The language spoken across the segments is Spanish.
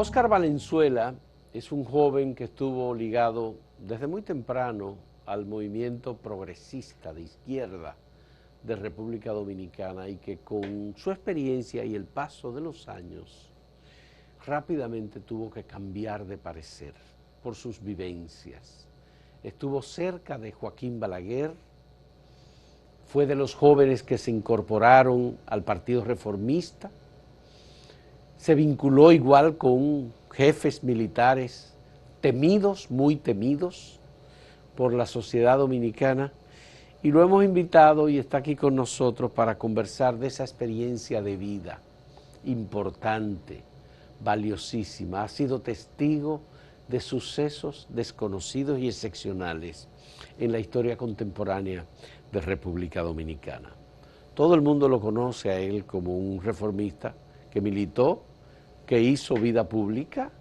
Óscar Valenzuela es un joven que estuvo ligado desde muy temprano al movimiento progresista de izquierda de República Dominicana y que con su experiencia y el paso de los años rápidamente tuvo que cambiar de parecer por sus vivencias. Estuvo cerca de Joaquín Balaguer, fue de los jóvenes que se incorporaron al Partido Reformista, se vinculó igual con jefes militares temidos, muy temidos por la sociedad dominicana, y lo hemos invitado y está aquí con nosotros para conversar de esa experiencia de vida importante, valiosísima. Ha sido testigo de sucesos desconocidos y excepcionales en la historia contemporánea de República Dominicana. Todo el mundo lo conoce a él como un reformista que militó, que hizo vida pública,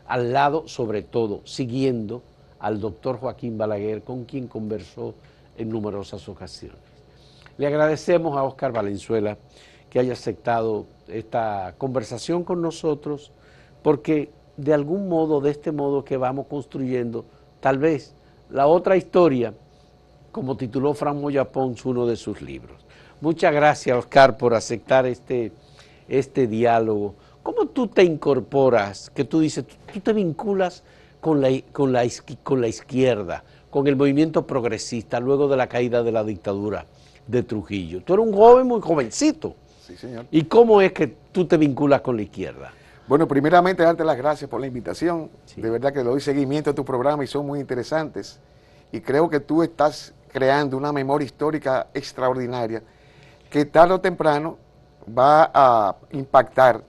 al lado, sobre todo, siguiendo al doctor Joaquín Balaguer, con quien conversó en numerosas ocasiones. Le agradecemos a Óscar Valenzuela que haya aceptado esta conversación con nosotros, porque de algún modo, de este modo que vamos construyendo, tal vez la otra historia, como tituló Fran Moya Pons uno de sus libros. Muchas gracias, Óscar, por aceptar este diálogo. ¿Cómo tú te incorporas, que tú dices, tú te vinculas con la izquierda, con el movimiento progresista, luego de la caída de la dictadura de Trujillo? Tú eres un joven muy jovencito. Sí, señor. ¿Y cómo es que tú te vinculas con la izquierda? Bueno, primeramente darte las gracias por la invitación. Sí. De verdad que le doy seguimiento a tu programa y son muy interesantes. Y creo que tú estás creando una memoria histórica extraordinaria que tarde o temprano va a impactar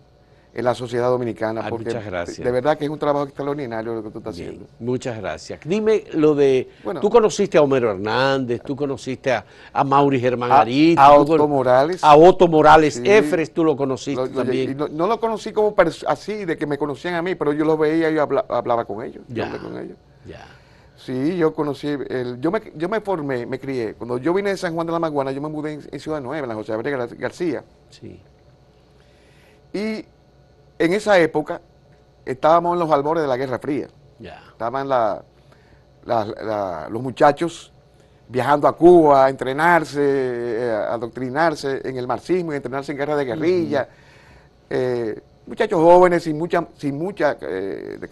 en la sociedad dominicana. Ay, porque muchas gracias. De verdad que es un trabajo extraordinario lo que tú estás Bien, haciendo. muchas gracias. Dime lo de, Bueno, tú conociste a Homero Hernández, tú conociste a Mauri Germán Ariz, a Otto Morales. a Otto Morales, Sí. Efres, tú lo conociste Y también. no lo conocí como así, de que me conocían a mí, pero yo los veía y yo hablaba con ellos. Yo Ya, hablé con ellos. ya. Sí, yo conocí, yo me formé, me crié. Cuando yo vine de San Juan de la Maguana, yo me mudé en Ciudad Nueva, en la José Abreu García. Sí. Y en esa época estábamos en los albores de la Guerra Fría. Ya. Estaban los muchachos viajando a Cuba a entrenarse, a adoctrinarse en el marxismo y entrenarse en guerra de guerrilla. Muchachos jóvenes sin mucha de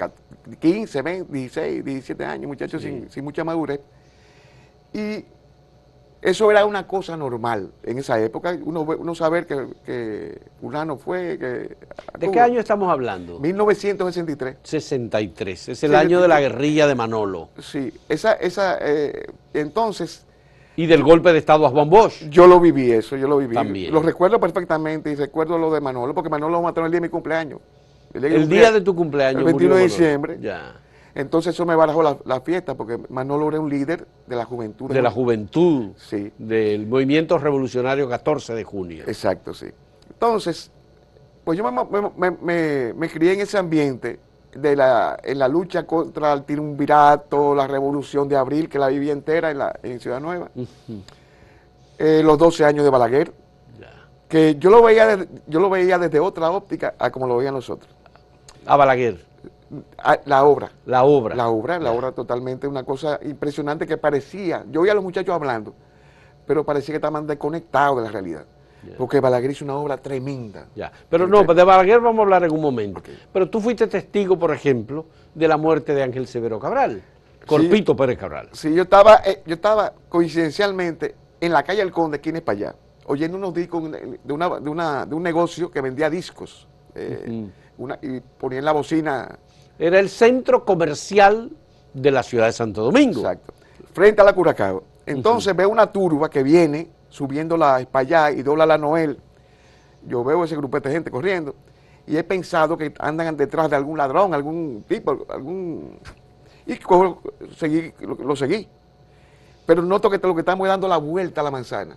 15, 20, 16, 17 años, muchachos Sí. sin mucha madurez. Y eso era una cosa normal en esa época, uno saber que fulano fue. ¿De qué año estamos hablando? 1963. 63, es el año de la guerrilla de Manolo. Sí, entonces Y del golpe de Estado a Juan Bosch. yo lo viví eso, yo lo viví. También. Lo recuerdo perfectamente y recuerdo lo de Manolo, porque Manolo lo mataron el día de mi cumpleaños. El día de tu cumpleaños. El 21 de murió Manolo. diciembre. Ya. Entonces eso me barajó la fiesta, porque Manolo era un líder de la juventud. De la juventud. Sí. Del movimiento revolucionario 14 de junio. Exacto, sí. Entonces, pues yo me crié en ese ambiente en la lucha contra el triunvirato, la revolución de abril, que la viví entera en Ciudad Nueva. Los 12 años de Balaguer, Ya. que yo lo veía desde otra óptica a como lo veían nosotros. A Balaguer. La obra. La obra. La obra totalmente una cosa impresionante que parecía, yo oía a los muchachos hablando, pero parecía que estaban desconectados de la realidad. Ya. Porque Balaguer hizo una obra tremenda. Ya. Pero no, de Balaguer vamos a hablar en un momento. Pero tú fuiste testigo, por ejemplo, de la muerte de Ángel Severo Cabral, Corpito Pérez Cabral. Sí, yo estaba coincidencialmente en la calle El Conde, aquí en España, oyendo unos discos de un negocio que vendía discos. Y ponía en la bocina. Era el centro comercial de la ciudad de Santo Domingo. Exacto. Frente a la Curacao. Entonces veo una turba que viene subiendo la España y dobla la Noel. Yo veo ese grupete de gente corriendo y he pensado que andan detrás de algún ladrón, algún tipo, y lo seguí. Pero noto que lo que estamos es dando la vuelta a la manzana,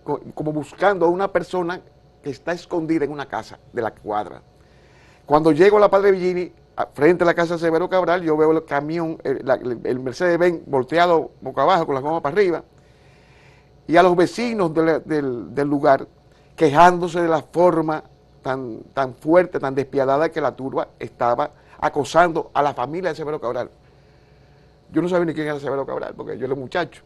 como buscando a una persona que está escondida en una casa de la cuadra. Cuando llego a la Padre Villini, frente a la casa de Severo Cabral, yo veo el camión, el Mercedes-Benz volteado boca abajo con las gomas para arriba, y a los vecinos del lugar quejándose de la forma tan fuerte, tan despiadada, que la turba estaba acosando a la familia de Severo Cabral. Yo no sabía ni quién era Severo Cabral, porque yo era muchacho.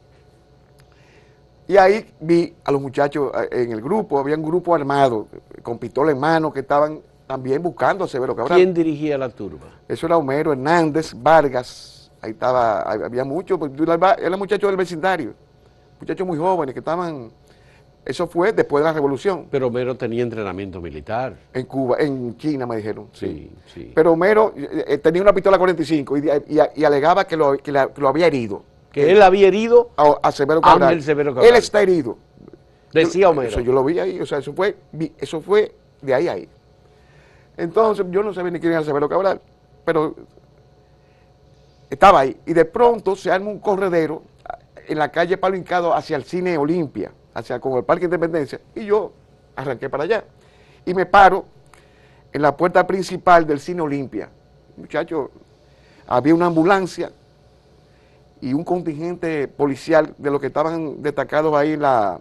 Y ahí vi a los muchachos en el grupo, había un grupo armado, con pistola en mano, que estaban también buscando a Severo Cabral. ¿Quién dirigía la turba? Eso era Homero Hernández, Vargas, ahí estaba, había muchos, eran muchachos del vecindario, muchachos muy jóvenes que estaban, eso fue después de la revolución. Pero Homero tenía entrenamiento militar. En Cuba, en China me dijeron. Sí, sí. Pero Homero tenía una pistola 45 y alegaba que lo había herido. Que él había herido a Severo Cabral. Ángel Severo Cabral. Él está herido. Decía Homero. Eso yo lo vi ahí, o sea, eso fue de ahí a ahí. Entonces, yo no sabía ni quién era Severo Cabral, pero estaba ahí. Y de pronto se arma un corredero en la calle Palo Hincado hacia el Cine Olimpia, hacia como el Parque Independencia, y yo arranqué para allá. Y me paro en la puerta principal del Cine Olimpia. Muchachos, había una ambulancia y un contingente policial de los que estaban destacados ahí a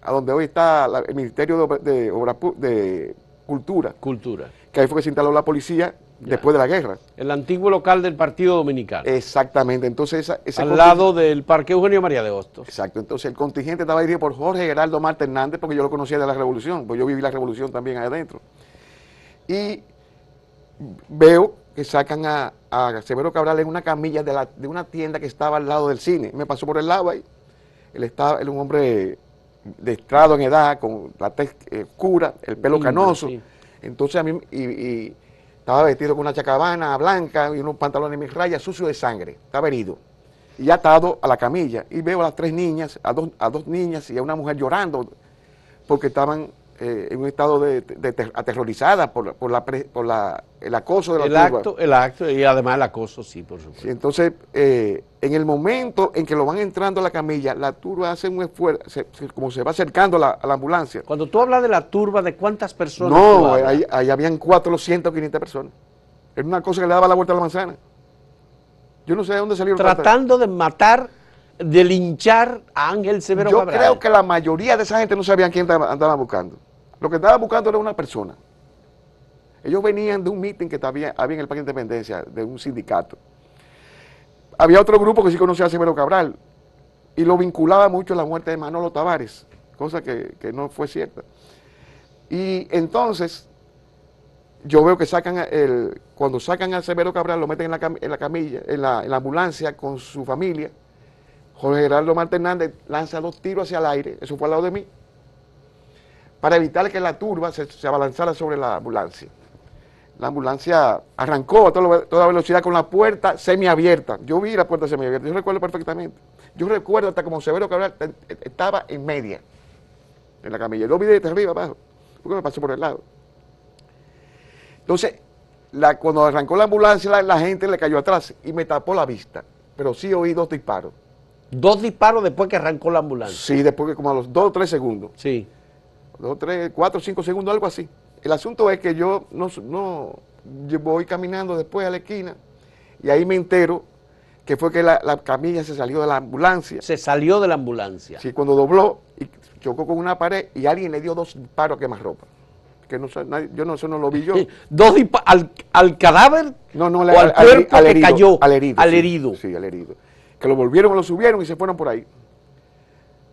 donde hoy está el Ministerio de Cultura. Cultura. Que ahí fue que se instaló la policía después de la guerra. El antiguo local del Partido Dominicano. Exactamente. Entonces al lado del Parque Eugenio María de Hostos. Exacto. Entonces el contingente estaba dirigido por Jorge Geraldo Marte Hernández, porque yo lo conocía de la Revolución, pues yo viví la Revolución también ahí adentro. Y veo que sacan a Severo Cabral en una camilla de una tienda que estaba al lado del cine. Me pasó por el lado ahí. Él era un hombre de estrado en edad, con la tez oscura, el pelo canoso. Sí. Entonces a mí, y estaba vestido con una chacabana blanca y unos pantalones de mis rayas, sucio de sangre, estaba herido. Y ya atado a la camilla. Y veo a las 3 niñas, a dos niñas y a una mujer llorando, porque estaban en un estado aterrorizada por el acoso de la turba. El acto y además el acoso, sí, por supuesto. Sí, entonces, en el momento en que lo van entrando a la camilla, la turba hace un esfuerzo, como se va acercando a la ambulancia. Cuando tú hablas de la turba, ¿de cuántas personas? No, ahí habían 400, 500 personas. Era una cosa que le daba la vuelta a la manzana. Yo no sé de dónde salieron. Tratando de matar, de linchar a Ángel Severo Cabral. Yo creo que la mayoría de esa gente no sabían quién andaba buscando. Lo que estaba buscando era una persona. Ellos venían de un meeting que había en el Parque Independencia, de un sindicato. Había otro grupo que sí conocía a Severo Cabral y lo vinculaba mucho a la muerte de Manolo Tavares, cosa que no fue cierta. Y entonces, yo veo que cuando sacan a Severo Cabral, lo meten en la camilla, en la ambulancia con su familia. Jorge Geraldo Marte Hernández lanza 2 tiros hacia el aire, eso fue al lado de mí, para evitar que la turba se abalanzara sobre la ambulancia. La ambulancia arrancó a toda velocidad con la puerta semiabierta. Yo vi la puerta semiabierta, yo recuerdo perfectamente. Yo recuerdo hasta como Severo Cabral estaba en media, en la camilla. Yo lo vi desde arriba abajo, porque me pasó por el lado. Entonces, cuando arrancó la ambulancia, la gente le cayó atrás y me tapó la vista. Pero sí oí 2 disparos. 2 disparos después que arrancó la ambulancia. Sí, después que como a los 2 o 3 segundos. Sí. 2, 3, 4, 5 segundos, algo así. El asunto es que yo yo voy caminando después a la esquina y ahí me entero que fue que la camilla se salió de la ambulancia. Se salió de la ambulancia. Sí, cuando dobló y chocó con una pared y alguien le dio 2 disparos a quemarropa. Que eso no lo vi yo. 2 disparos al cadáver. No, o al cuerpo que cayó. Al herido. Al herido. Sí, al herido. Que lo subieron y se fueron por ahí.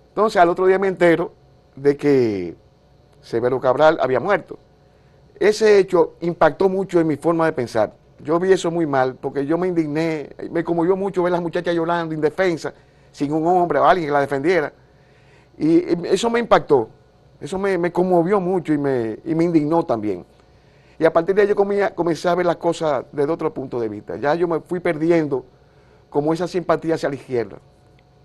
Entonces al otro día me entero de que Severo Cabral había muerto. Ese hecho impactó mucho en mi forma de pensar. Yo vi eso muy mal, porque yo me indigné, me conmovió mucho ver a las muchachas llorando, indefensas, sin un hombre o alguien que la defendiera. Y eso me impactó, eso me conmovió mucho y me indignó también. Y a partir de ahí yo comencé a ver las cosas desde otro punto de vista. Ya yo me fui perdiendo como esa simpatía hacia la izquierda.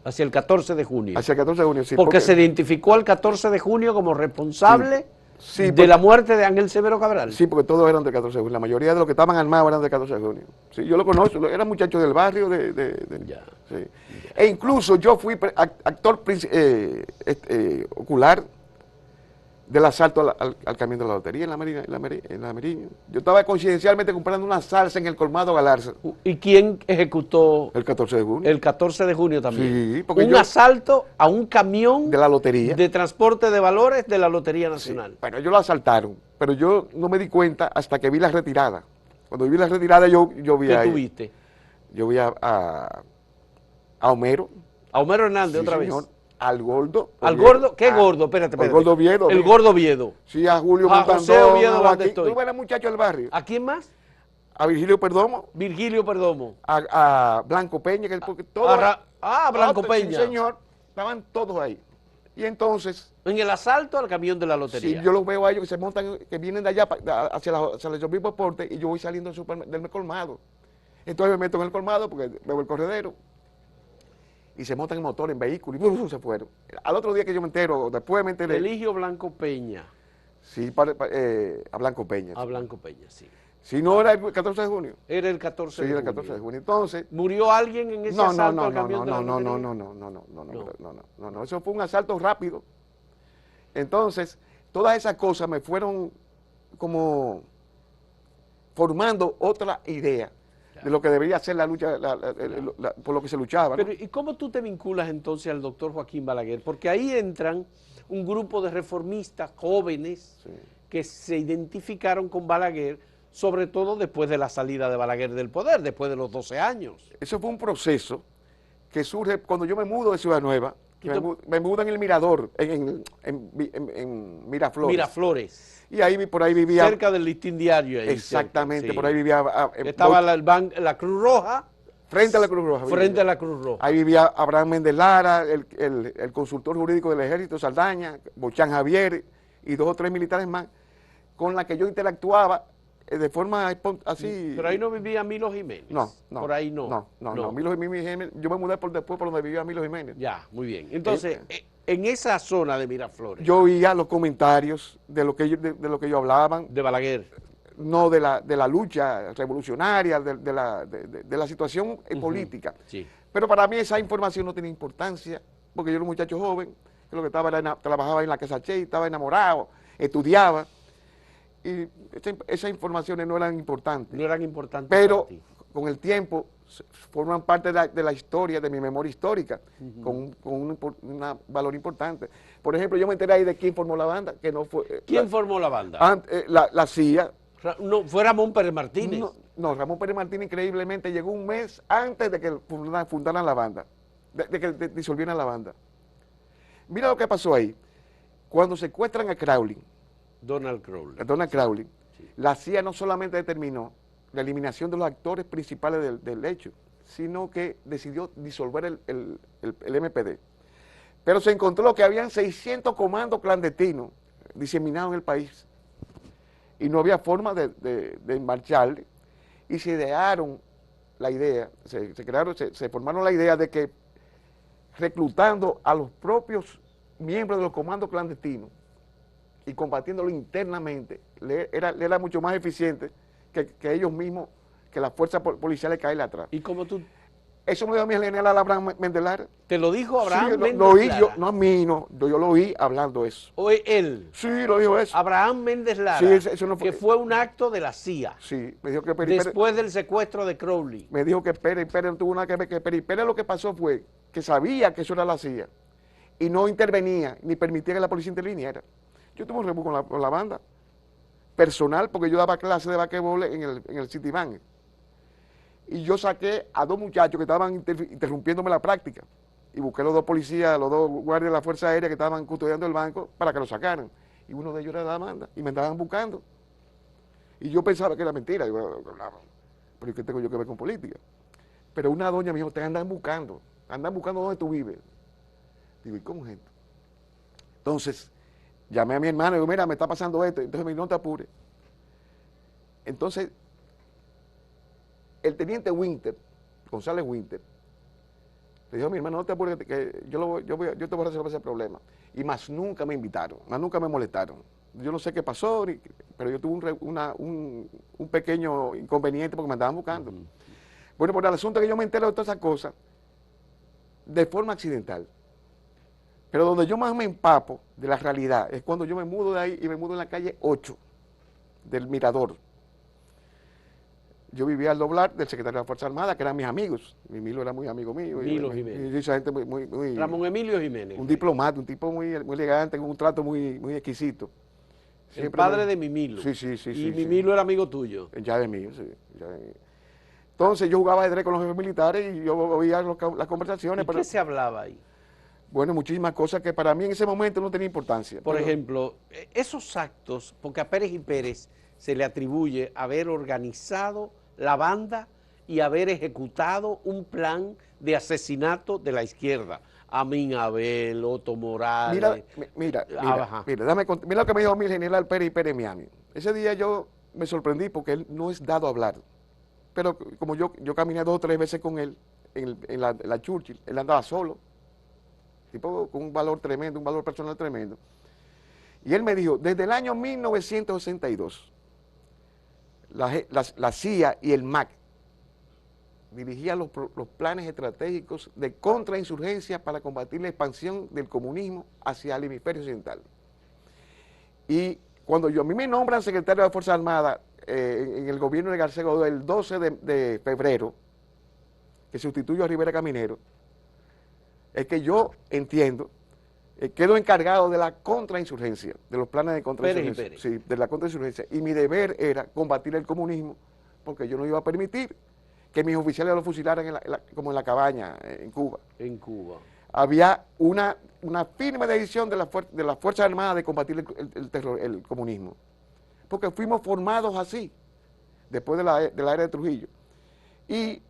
Hacia el 14 de junio. Hacia el 14 de junio, sí. Porque se identificó al 14 de junio como responsable sí, de la muerte de Ángel Severo Cabral. Sí, porque todos eran del 14 de junio. La mayoría de los que estaban armados eran del 14 de junio. Sí, yo lo conozco, eran muchachos del barrio. Ya. Sí. E incluso yo fui actor ocular del asalto al camión de la lotería en la Meriño. Yo estaba coincidencialmente comprando una salsa en el colmado Galarza. ¿Y quién ejecutó El 14 de junio. el 14 de junio también? Sí, porque un asalto a un camión de la lotería. De transporte de valores de la Lotería Nacional. Sí, pero ellos lo asaltaron, pero yo no me di cuenta hasta que vi la retirada. Cuando vi la retirada yo vi ¿Qué ahí. tuviste? Yo vi a Homero. A Homero Hernández, Sí, otra señor. vez. Al gordo. ¿Al Oviedo. gordo? ¿Qué gordo? Espérate. El gordo Oviedo. El gordo Oviedo. Sí, a Julio A Montandón. José Oviedo, a ¿dónde Joaquín. estoy? ¿Tú eres muchacho del barrio? ¿A quién más? A Virgilio Perdomo. Virgilio Perdomo. A Blanco Peña. Que porque todo Blanco Peña. Sí, señor. Estaban todos ahí. Y entonces... En el asalto al camión de la lotería. Sí, yo los veo a ellos que se montan, que vienen de allá hacia el mismo deporte y yo voy saliendo del colmado. Entonces me meto en el colmado porque veo el corredero y se montan en motor, en vehículo y se fueron. Al otro día que yo me entero, después me enteré. Eligio Blanco Peña. Sí, a Blanco Peña. A Blanco Peña, sí. Si no era el 14 de junio. Era el 14 de junio. Sí, el 14 de junio. Entonces... ¿Murió alguien en ese asalto al camión de la lotería? No. Eso fue un asalto rápido. Entonces, todas esas cosas me fueron como formando otra idea de lo que debería ser la lucha, por lo que se luchaba, ¿no? Pero, ¿y cómo tú te vinculas entonces al doctor Joaquín Balaguer? Porque ahí entran un grupo de reformistas jóvenes que se identificaron con Balaguer, sobre todo después de la salida de Balaguer del poder, después de los 12 años. Eso fue un proceso que surge cuando yo me mudo de Ciudad Nueva. Me mudo en el Mirador, en Miraflores. Miraflores. Y ahí por ahí vivía... Cerca del Listín Diario. Ahí exactamente, cerca, sí. Por ahí vivía... Estaba la Cruz Roja. Frente a la Cruz Roja. Frente a la Cruz Roja. Ahí vivía Abraham Méndez Lara, el consultor jurídico del Ejército, Saldaña, Bochán Javier y 2 o 3 militares más, con la que yo interactuaba de forma así... Pero ahí no vivía Milo Jiménez. No. Por ahí no. No. Milo Jiménez, yo me mudé después por donde vivía Milo Jiménez. Ya, muy bien. Entonces, en esa zona de Miraflores... Yo oía los comentarios de lo que ellos hablaban. De Balaguer. No de la lucha revolucionaria, de la situación política. Sí. Pero para mí esa información no tenía importancia, porque yo era un muchacho joven, que lo que trabajaba en la Casa Che, estaba enamorado, estudiaba, y esas informaciones no eran importantes. No eran importantes pero para ti. Con el tiempo forman parte de la historia, de mi memoria histórica, con un valor importante. Por ejemplo, yo me enteré ahí de quién formó la banda, que no fue... ¿Quién formó la banda? La CIA. No, fue Ramón Pérez Martínez. No, Ramón Pérez Martínez increíblemente llegó un mes antes de que fundaran la banda, de que disolvieran la banda. Mira lo que pasó ahí. Cuando secuestran a Crowley, Donald Crowley. Donald Crowley, sí. La CIA no solamente determinó la eliminación de los actores principales del hecho, sino que decidió disolver el MPD. Pero se encontró que habían 600 comandos clandestinos diseminados en el país y no había forma de marchar, y se idearon la idea, se formaron la idea de que reclutando a los propios miembros de los comandos clandestinos y combatiéndolo internamente, era mucho más eficiente que ellos mismos, que las fuerzas policiales caen atrás. ¿Y cómo tú? Eso me lo dijo mi general Abraham Méndez Lara. ¿Te lo dijo Abraham sí, Méndez lo oí, Lara? Yo lo oí hablando eso. ¿O él? Sí, lo dijo eso. Abraham Méndez Lara, sí, eso no fue, que fue un acto de la CIA. Sí, me dijo que después del secuestro de Crowley. Me dijo que Pérez no tuvo nada que ver, que Pérez lo que pasó fue que sabía que eso era la CIA y no intervenía ni permitía que la policía interviniera. Yo tuve un rebú con la banda personal, porque yo daba clases de basquetbol en el Citibank. Y yo saqué a 2 muchachos que estaban interrumpiéndome la práctica. Y busqué a los 2 policías, los 2 guardias de la Fuerza Aérea que estaban custodiando el banco para que lo sacaran. Y uno de ellos era de la banda y me andaban buscando. Y yo pensaba que era mentira. Digo, pero ¿qué tengo yo que ver con política? Pero una doña me dijo, te andan buscando donde tú vives. Digo, ¿y cómo es esto? Entonces, llamé a mi hermano y digo, mira, me está pasando esto. Entonces me dijo, no te apures. Entonces, el teniente Winter, González Winter, le dijo a mi hermano, no te apures, que yo te voy a resolver ese problema. Y más nunca me invitaron, más nunca me molestaron. Yo no sé qué pasó, pero yo tuve un pequeño inconveniente porque me andaban buscando. Bueno, por el asunto que yo me entero de todas esas cosas, de forma accidental. Pero donde yo más me empapo de la realidad es cuando yo me mudo de ahí y me mudo en la calle 8 del Mirador. Yo vivía al doblar del secretario de la Fuerza Armada, que eran mis amigos. Mi Milo era muy amigo mío. Milo Jiménez. Y esa gente Ramón Emilio Jiménez. un diplomático, un tipo muy elegante, con un trato muy exquisito. El padre de Mimilo. Sí. Y Mimilo era amigo tuyo. Ya de mí, sí. Ya de mí. Entonces yo jugaba ajedrez con los jefes militares y yo oía las conversaciones. ¿Y qué se hablaba ahí? Bueno, muchísimas cosas que para mí en ese momento no tenía importancia. Por ejemplo, esos actos, porque a Pérez y Pérez se le atribuye haber organizado la banda y haber ejecutado un plan de asesinato de la izquierda. Amin Abel, Otto Morales. Mira lo que me dijo mi general Pérez y Pérez Miami. Ese día yo me sorprendí porque él no es dado a hablar. Pero como yo caminé 2 o 3 veces con él en la Churchill, él andaba solo, tipo con un valor tremendo, un valor personal tremendo. Y él me dijo, desde el año 1962, la CIA y el MAC dirigían los planes estratégicos de contrainsurgencia para combatir la expansión del comunismo hacia el hemisferio occidental. Y cuando a mí me nombran secretario de la Fuerza Armada en el gobierno de García Godoy el 12 de febrero, que sustituyó a Rivera Caminero, es que yo entiendo, quedo encargado de la contrainsurgencia, de los planes de contrainsurgencia. Pérez. Sí, de la contrainsurgencia. Y mi deber era combatir el comunismo, porque yo no iba a permitir que mis oficiales lo fusilaran como en la cabaña en Cuba. En Cuba. Había una firme decisión de las Fuerzas Armadas de combatir el comunismo. Porque fuimos formados así, después de la era de Trujillo. Y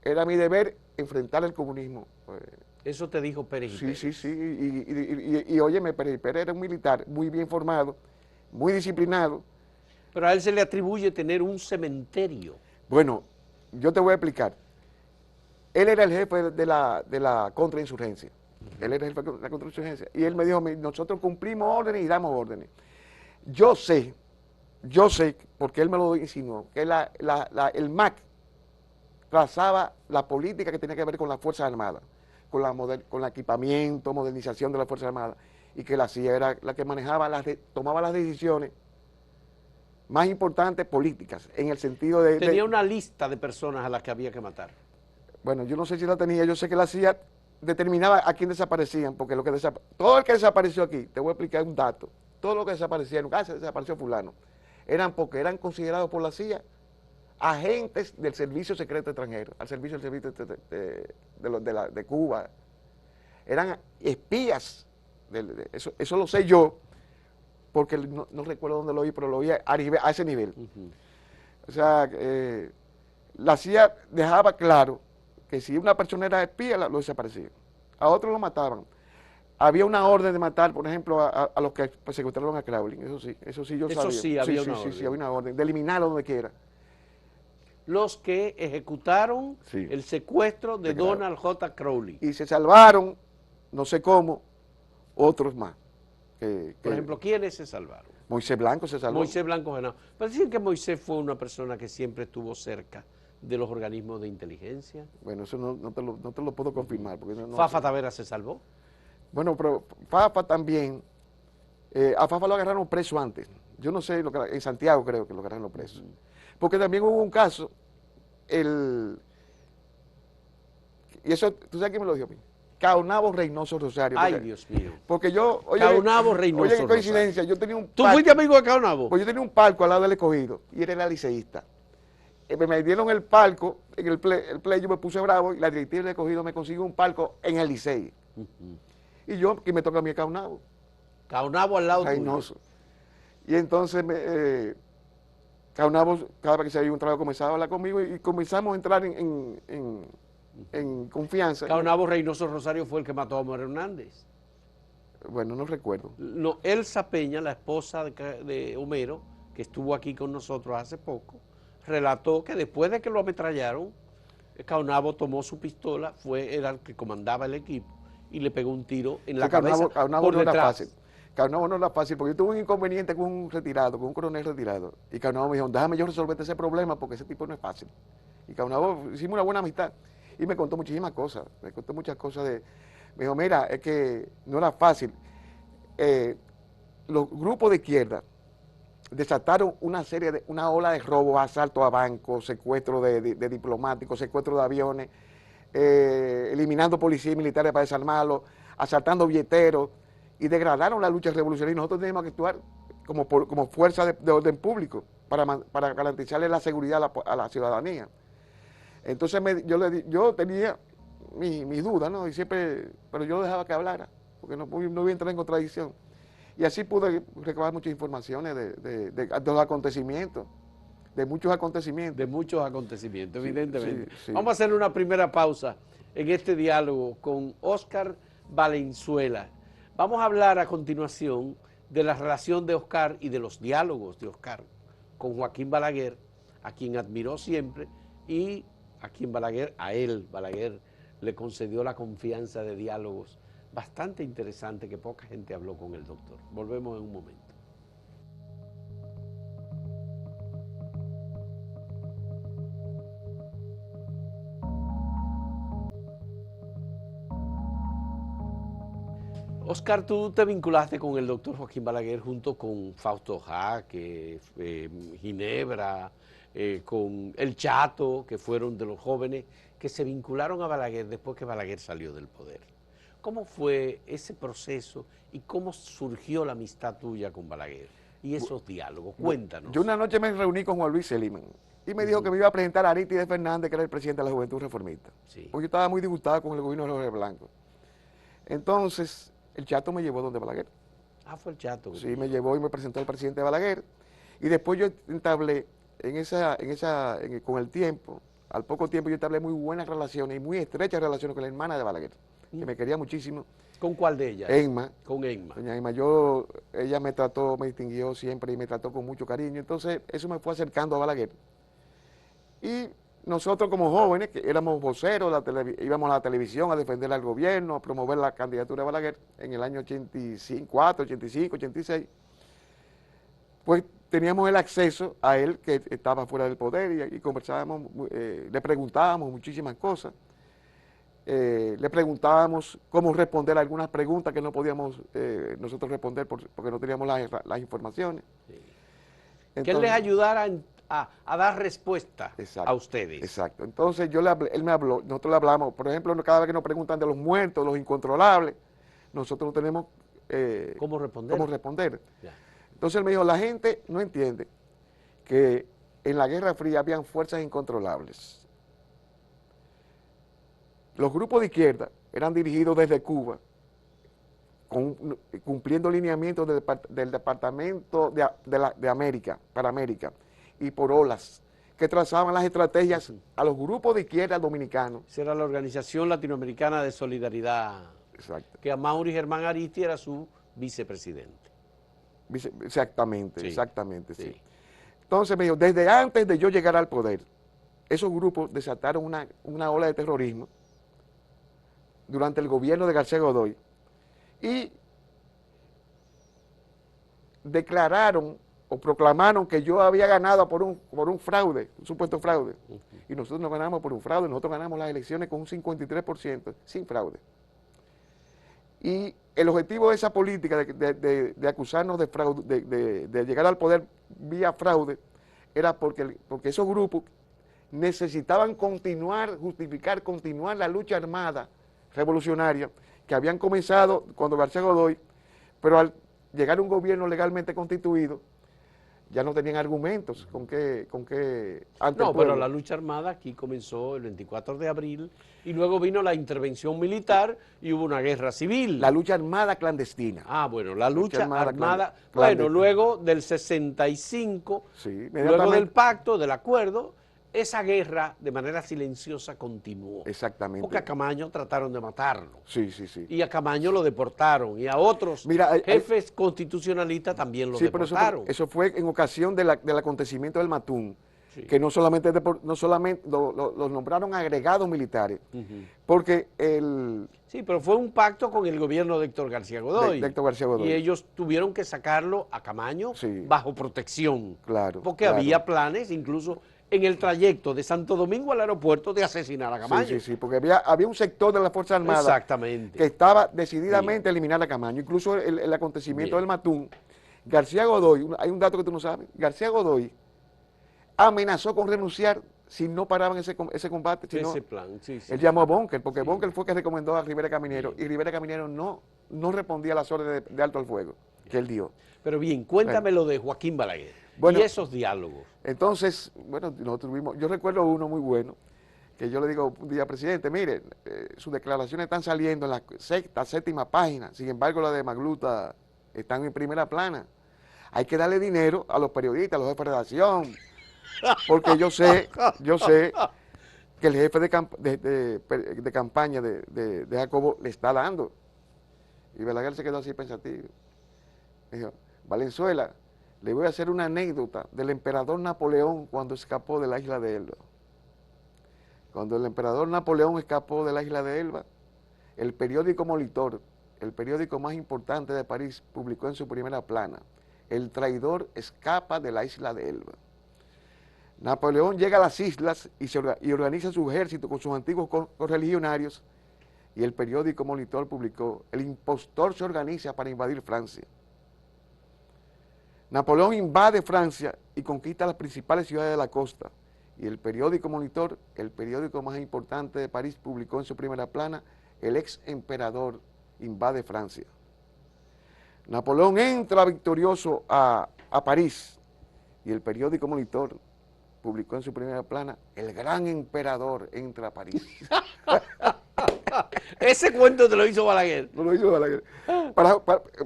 era mi deber enfrentar el comunismo. Eso te dijo Pérez y Pérez. Sí. Y óyeme, Pérez era un militar muy bien formado, muy disciplinado. Pero a él se le atribuye tener un cementerio. Bueno, yo te voy a explicar. Él era el jefe de la contrainsurgencia. Él era el jefe de la contrainsurgencia. Y él me dijo, nosotros cumplimos órdenes y damos órdenes. Yo sé, porque él me lo insinuó, que el MAC trazaba la política que tenía que ver con las Fuerzas Armadas, con el equipamiento, modernización de las Fuerzas Armadas, y que la CIA era la que manejaba, tomaba las decisiones más importantes políticas, en el sentido de... Tenía una lista de personas a las que había que matar. Bueno, yo no sé si la tenía, yo sé que la CIA determinaba a quién desaparecían, porque todo el que desapareció aquí, te voy a explicar un dato, todo lo que desaparecieron, se desapareció fulano, porque eran considerados por la CIA agentes del Servicio Secreto Extranjero, al servicio de Cuba. Eran espías, eso lo sé yo, porque no recuerdo dónde lo oí, pero lo oí a ese nivel. O sea, la CIA dejaba claro que si una persona era espía, lo desaparecía. A otros lo mataban. Había una orden de matar, por ejemplo, a los que secuestraron a Crowley, eso sí yo sabía. Eso sí, había una orden. Sí, había una orden, de eliminarlo donde quiera. Los que ejecutaron el secuestro de Donald J. Crowley. Y se salvaron, no sé cómo, otros más. Por ejemplo, ¿quiénes se salvaron? Moisés Blanco se salvó. Moisés Blanco Genao. Pero dicen que Moisés fue una persona que siempre estuvo cerca de los organismos de inteligencia. Bueno, eso no te lo puedo confirmar. Porque ¿Fafa Tavera se salvó? Bueno, pero Fafa también, a Fafa lo agarraron preso antes. Yo no sé, en Santiago creo que lo agarraron preso. Porque también hubo un caso, y eso, ¿tú sabes quién me lo dijo a mí? Caonabo Reynoso Rosario. Ay, Dios mío. Porque yo, Caonabo Reynoso Rosario. Oye, qué coincidencia, yo tenía un palco. ¿Tú fuiste amigo de Caonabo? Pues yo tenía un palco al lado del Escogido, y él era liceísta. Me dieron el palco, en el play yo me puse bravo, y la directiva del Escogido me consiguió un palco en el Licey. Y que me toca a mí Caonabo. Caonabo al lado Reynoso. Y entonces Caonabo, cada vez que se había un trabajo, comenzaba a hablar conmigo y comenzamos a entrar en confianza. Caonabo Reynoso Rosario fue el que mató a Omar Hernández. Bueno, no recuerdo. No, Elsa Peña, la esposa de Homero, que estuvo aquí con nosotros hace poco, relató que después de que lo ametrallaron, Caonabo tomó su pistola, era el que comandaba el equipo, y le pegó un tiro en la cabeza. Caonabo no era fácil. Caonabo no era fácil, porque yo tuve un inconveniente con un coronel retirado. Y Caonabo me dijo, déjame yo resolverte ese problema, porque ese tipo no es fácil. Y Caonabo, hicimos una buena amistad. Y me contó muchísimas cosas. Me contó muchas cosas Me dijo, mira, es que no era fácil. Los grupos de izquierda desataron una ola de robos, asaltos a bancos, secuestro de diplomáticos, secuestro de aviones, eliminando policías y militares para desarmarlos, asaltando billeteros, y degradaron la lucha revolucionaria. Y nosotros tenemos que actuar como fuerza de orden público para garantizarle la seguridad a la ciudadanía. Entonces yo tenía mis dudas, ¿no? Y siempre, pero yo dejaba que hablara, porque no iba a entrar en contradicción. Y así pude recabar muchas informaciones de los acontecimientos, de muchos acontecimientos. De muchos acontecimientos, sí, evidentemente. Sí. Vamos a hacer una primera pausa en este diálogo con Oscar Valenzuela. Vamos a hablar a continuación de la relación de Oscar y de los diálogos de Oscar con Joaquín Balaguer, a quien admiró siempre, y a quien Balaguer le concedió la confianza de diálogos bastante interesante que poca gente habló con el doctor. Volvemos en un momento. Oscar, tú te vinculaste con el doctor Joaquín Balaguer junto con Fausto Jaque, Ginebra, con El Chato, que fueron de los jóvenes que se vincularon a Balaguer después que Balaguer salió del poder. ¿Cómo fue ese proceso y cómo surgió la amistad tuya con Balaguer y esos diálogos? Cuéntanos. Yo una noche me reuní con Juan Luis Seliman y me dijo que me iba a presentar a Arístides Fernández, que era el presidente de la Juventud Reformista. Sí. Porque yo estaba muy disgustado con el gobierno de Jorge Blanco. Entonces, el Chato me llevó donde Balaguer. Ah, fue el Chato. Sí, me llevó y me presentó al presidente Balaguer. Y después yo entablé, con el tiempo, al poco tiempo yo entablé muy buenas relaciones y muy estrechas relaciones con la hermana de Balaguer, que me quería muchísimo. ¿Con cuál de ellas? Emma. Con Emma. Doña Emma, ella me distinguió siempre y me trató con mucho cariño. Entonces, eso me fue acercando a Balaguer. Y nosotros como jóvenes, que éramos voceros, íbamos a la televisión a defender al gobierno, a promover la candidatura de Balaguer en el año 84, 85, 86, pues teníamos el acceso a él, que estaba fuera del poder, y conversábamos, le preguntábamos muchísimas cosas. Le preguntábamos cómo responder a algunas preguntas que no podíamos nosotros responder porque no teníamos las informaciones. Sí. Entonces, que él les ayudara a dar respuesta a ustedes. Exacto. Entonces él me habló, nosotros le hablamos, por ejemplo, cada vez que nos preguntan de los muertos, los incontrolables, nosotros no tenemos ¿Cómo responder? Ya. Entonces él me dijo, la gente no entiende que en la Guerra Fría habían fuerzas incontrolables. Los grupos de izquierda eran dirigidos desde Cuba, cumpliendo lineamientos del Departamento de América, para América, y por olas, que trazaban las estrategias a los grupos de izquierda dominicanos. Esa era la Organización Latinoamericana de Solidaridad. Exacto. Que Amaury Germán Aristi era su vicepresidente. Exactamente, sí. Exactamente, sí. Entonces me dijo, desde antes de yo llegar al poder, esos grupos desataron una ola de terrorismo durante el gobierno de García Godoy y declararon o proclamaron que yo había ganado por un fraude, un supuesto fraude. Y nosotros no ganamos por un fraude, nosotros ganamos las elecciones con un 53% sin fraude. Y el objetivo de esa política de acusarnos de fraude, de llegar al poder vía fraude, era porque esos grupos necesitaban continuar la lucha armada revolucionaria que habían comenzado cuando García Godoy, pero al llegar a un gobierno legalmente constituido, ya no tenían argumentos con que no, pero la lucha armada aquí comenzó el 24 de abril y luego vino la intervención militar y hubo una guerra civil. La lucha armada clandestina. Ah, bueno, la lucha armada bueno, luego del 65, sí, luego del pacto, del acuerdo, esa guerra de manera silenciosa continuó. Exactamente. Porque a Camaño trataron de matarlo. Sí, sí, sí. Y a Camaño lo deportaron. Y a otros jefes constitucionalistas también lo deportaron. Pero eso fue en ocasión del acontecimiento del Matún. Sí. Que no solamente los nombraron agregados militares. Porque Sí, pero fue un pacto con el gobierno de Héctor García Godoy. De Héctor García Godoy. Y ellos tuvieron que sacarlo a Camaño bajo protección. Claro. Porque había planes, incluso en el trayecto de Santo Domingo al aeropuerto de asesinar a Camaño. Sí, porque había un sector de la Fuerza Armada Exactamente. que estaba decididamente a eliminar a Camaño. Incluso el acontecimiento del Matún, García Godoy, hay un dato que tú no sabes, García Godoy amenazó con renunciar si no paraban ese combate. Ese plan, él llamó a Bunker, porque Bunker fue que recomendó a Rivera Caminero, y Rivera Caminero no respondía a las órdenes de alto al fuego que él dio. Pero bien, cuéntame lo de Joaquín Balaguer y esos diálogos. Entonces, bueno, yo recuerdo uno muy bueno, que yo le digo un día, presidente, mire, sus declaraciones están saliendo en la sexta, séptima página, sin embargo la de Magluta están en primera plana. Hay que darle dinero a los periodistas, a los jefes de redacción, porque yo sé que el jefe de campaña de Jacobo le está dando. Y Balaguer se quedó así pensativo. Dijo, Valenzuela, le voy a hacer una anécdota del emperador Napoleón cuando escapó de la isla de Elba. Cuando el emperador Napoleón escapó de la isla de Elba, el periódico Molitor, el periódico más importante de París, publicó en su primera plana: el traidor escapa de la isla de Elba. Napoleón llega a las islas y organiza su ejército con sus antiguos correligionarios, y el periódico Molitor publicó: el impostor se organiza para invadir Francia. Napoleón invade Francia y conquista las principales ciudades de la costa, y el periódico Monitor, el periódico más importante de París, publicó en su primera plana: el ex emperador invade Francia. Napoleón entra victorioso a París, y el periódico Monitor publicó en su primera plana: el gran emperador entra a París. Ese cuento te lo hizo Balaguer. No lo hizo Balaguer.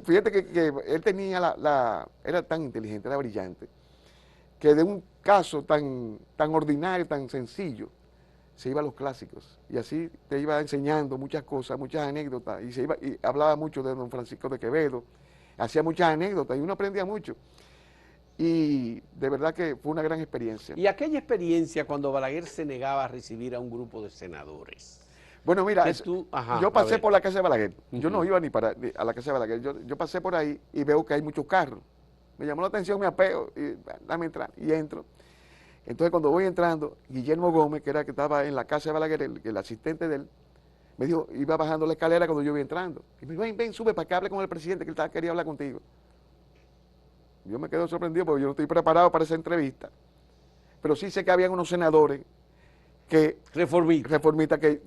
Fíjate que él tenía era tan inteligente, era brillante, que de un caso tan ordinario, tan sencillo, se iba a los clásicos, y así te iba enseñando muchas cosas, muchas anécdotas, y hablaba mucho de don Francisco de Quevedo, hacía muchas anécdotas, y uno aprendía mucho. Y de verdad que fue una gran experiencia. ¿Y aquella experiencia cuando Balaguer se negaba a recibir a un grupo de senadores? Bueno, mira, yo pasé por la casa de Balaguer. Yo no iba ni a la casa de Balaguer. Yo pasé por ahí y veo que hay muchos carros. Me llamó la atención, me apeo, y dame entrar, y entro. Entonces, cuando voy entrando, Guillermo Gómez, que era el que estaba en la casa de Balaguer, el asistente de él, me dijo, iba bajando la escalera cuando yo iba entrando. Y me dijo, ven, sube para que hable con el presidente, que él quería hablar contigo. Yo me quedo sorprendido porque yo no estoy preparado para esa entrevista. Pero sí sé que habían unos senadores que reformistas que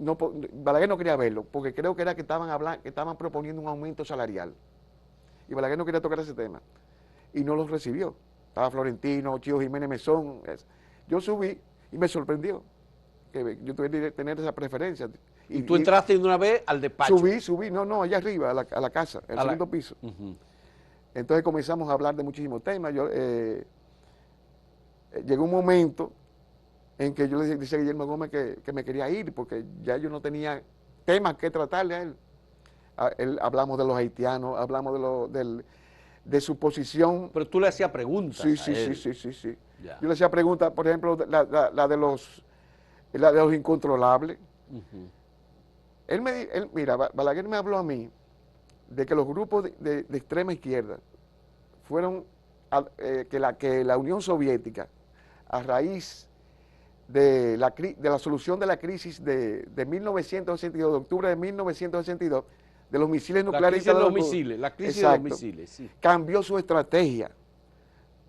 Balaguer no quería verlo, porque creo que era que estaban proponiendo un aumento salarial. Y Balaguer no quería tocar ese tema. Y no los recibió. Estaba Florentino, Chío Jiménez Mesón. Yo subí y me sorprendió que yo tuviera que tener esa preferencia. ¿Y tú entraste de una vez al despacho? Subí, no, allá arriba, a la casa, el segundo piso. Entonces comenzamos a hablar de muchísimos temas. Llegó un momento en que yo le decía a Guillermo Gómez que me quería ir, porque ya yo no tenía temas que tratarle a él. Hablamos de los haitianos, hablamos de su posición. Pero tú le hacías preguntas. Sí. Ya. Yo le hacía preguntas, por ejemplo, la de los incontrolables. Mira, Balaguer me habló a mí de que los grupos de extrema izquierda fueron que la Unión Soviética, a raíz de la solución de la crisis de 1962, de octubre de 1962, de los misiles nucleares. La crisis de los misiles, sí. Cambió su estrategia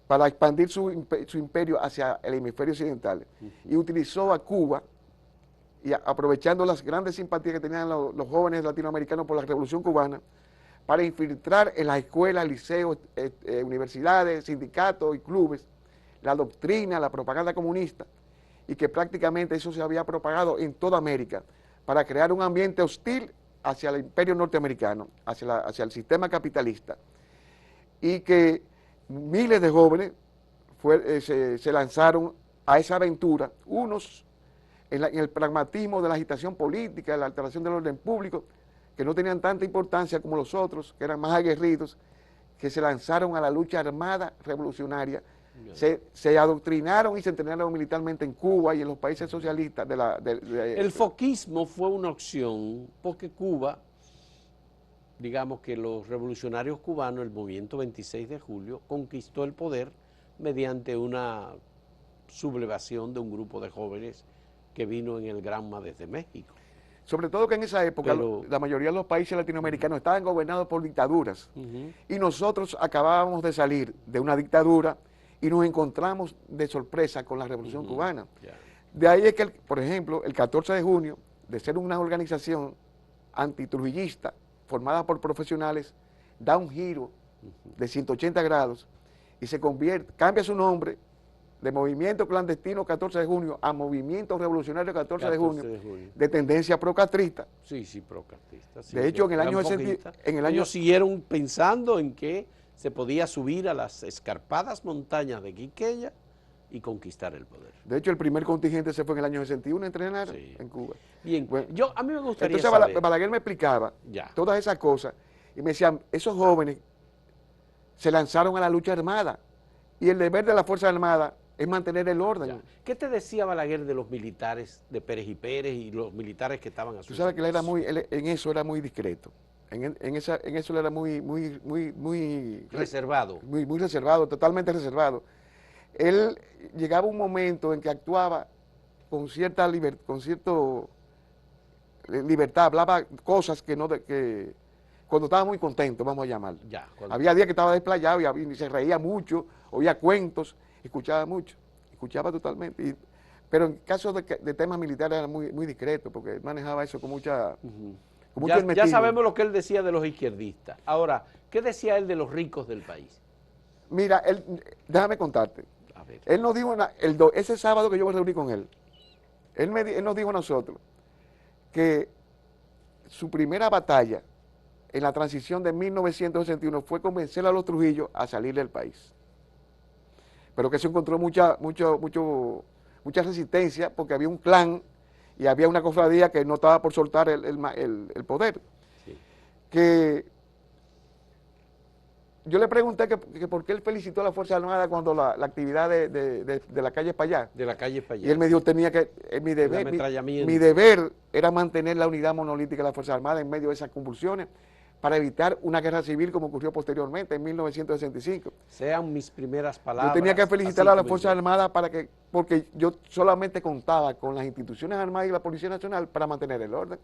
para expandir su imperio hacia el hemisferio occidental, y utilizó a Cuba, y aprovechando las grandes simpatías que tenían los jóvenes latinoamericanos por la Revolución Cubana, para infiltrar en las escuelas, liceos, universidades, sindicatos y clubes la doctrina, la propaganda comunista, y que prácticamente eso se había propagado en toda América para crear un ambiente hostil hacia el imperio norteamericano, hacia el sistema capitalista, y que miles de jóvenes se lanzaron a esa aventura, unos en el pragmatismo de la agitación política, de la alteración del orden público, que no tenían tanta importancia como los otros, que eran más aguerridos, que se lanzaron a la lucha armada revolucionaria, se adoctrinaron y se entrenaron militarmente en Cuba y en los países socialistas. El foquismo fue una opción porque Cuba, digamos que los revolucionarios cubanos, el movimiento 26 de julio, conquistó el poder mediante una sublevación de un grupo de jóvenes que vino en el Granma desde México. Sobre todo que en esa época la mayoría de los países latinoamericanos estaban gobernados por dictaduras. Y nosotros acabábamos de salir de una dictadura y nos encontramos de sorpresa con la Revolución Cubana. De ahí es que, por ejemplo, el 14 de junio, de ser una organización antitrujillista formada por profesionales, da un giro de 180 grados y se convierte, cambia su nombre de Movimiento Clandestino 14 de Junio a Movimiento Revolucionario 14 de junio, de tendencia procastrista. Sí, procastrista. Sí, de hecho, en el año 60, ellos siguieron pensando en que se podía subir a las escarpadas montañas de Quiqueya y conquistar el poder. De hecho, el primer contingente se fue en el año 61 a entrenar en Cuba. Bien, bueno, a mí me gustaría entonces saber. Balaguer me explicaba todas esas cosas y me decían, esos jóvenes se lanzaron a la lucha armada y el deber de la Fuerza Armada es mantener el orden. ¿Qué te decía Balaguer de los militares, de Pérez y Pérez y los militares que estaban a su Tú sabes que él en eso era muy discreto. En eso él era muy reservado. Muy reservado, totalmente reservado. Él llegaba un momento en que actuaba con cierta libertad, hablaba cosas que cuando estaba muy contento, vamos a llamarlo. Había días que estaba desplayado y se reía mucho, oía cuentos, escuchaba totalmente. Pero en caso de temas militares era muy discreto, porque manejaba eso con mucha... Ya sabemos lo que él decía de los izquierdistas. Ahora, ¿qué decía él de los ricos del país? Mira, déjame contarte. Él nos dijo, ese sábado que yo me reuní con él, él nos dijo a nosotros que su primera batalla en la transición de 1961 fue convencer a los Trujillo a salir del país. Pero que se encontró mucha resistencia porque había un clan y había una cofradía que no estaba por soltar el poder. Que yo le pregunté que por qué él felicitó a la Fuerza Armada cuando la actividad de la calle Payá. De la calle Payá. Y él me dijo, mi deber era mantener la unidad monolítica de la Fuerza Armada en medio de esas convulsiones para evitar una guerra civil como ocurrió posteriormente en 1965. Sean mis primeras palabras. Yo tenía que felicitar a la Fuerza Armada porque yo solamente contaba con las instituciones armadas y la Policía Nacional para mantener el orden.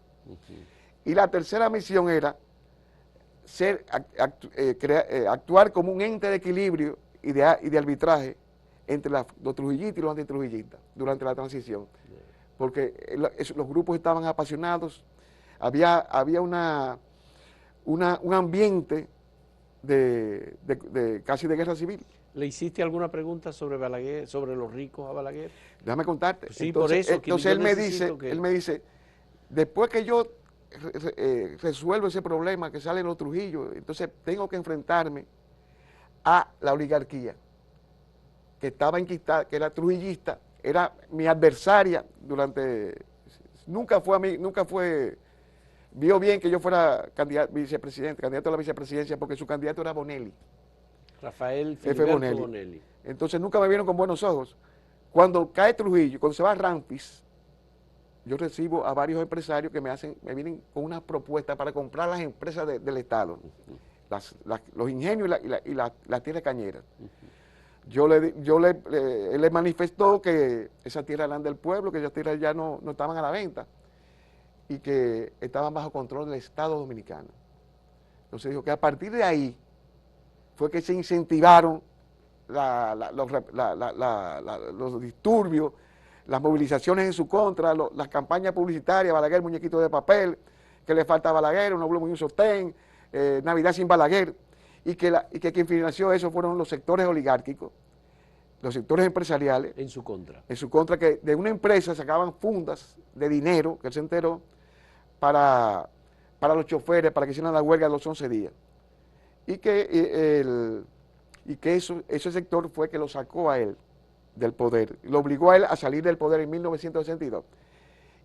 Y la tercera misión era actuar como un ente de equilibrio y de arbitraje entre los trujillistas y los antitrujillistas durante la transición. Porque los grupos estaban apasionados, había un ambiente casi de guerra civil. ¿Le hiciste alguna pregunta sobre Balaguer, sobre los ricos a Balaguer? Déjame contarte. Pues sí, entonces, por eso. Entonces él me dice, después que yo resuelvo ese problema que salen los Trujillos, entonces tengo que enfrentarme a la oligarquía que estaba enquistada, que era trujillista, era mi adversaria vio bien que yo fuera candidato a la vicepresidencia, porque su candidato era Bonelli. Rafael Filiberto Bonelli. Entonces nunca me vieron con buenos ojos. Cuando cae Trujillo, cuando se va Ramfis, yo recibo a varios empresarios que me vienen con una propuesta para comprar las empresas del Estado, los ingenios y las tierras cañeras. Él le manifestó que esas tierras eran del pueblo, que esas tierras ya no estaban a la venta y que estaban bajo control del Estado Dominicano. Entonces dijo que a partir de ahí fue que se incentivaron los disturbios, las movilizaciones en su contra, las campañas publicitarias, Balaguer, muñequito de papel, que le falta a Balaguer, un oblúmo y un sostén, Navidad sin Balaguer, y que quien financió eso fueron los sectores oligárquicos, los sectores empresariales. En su contra. En su contra, que de una empresa sacaban fundas de dinero, que él se enteró, para los choferes, para que hicieran la huelga de los 11 días. Y que ese sector fue que lo sacó a él del poder, lo obligó a él a salir del poder en 1962.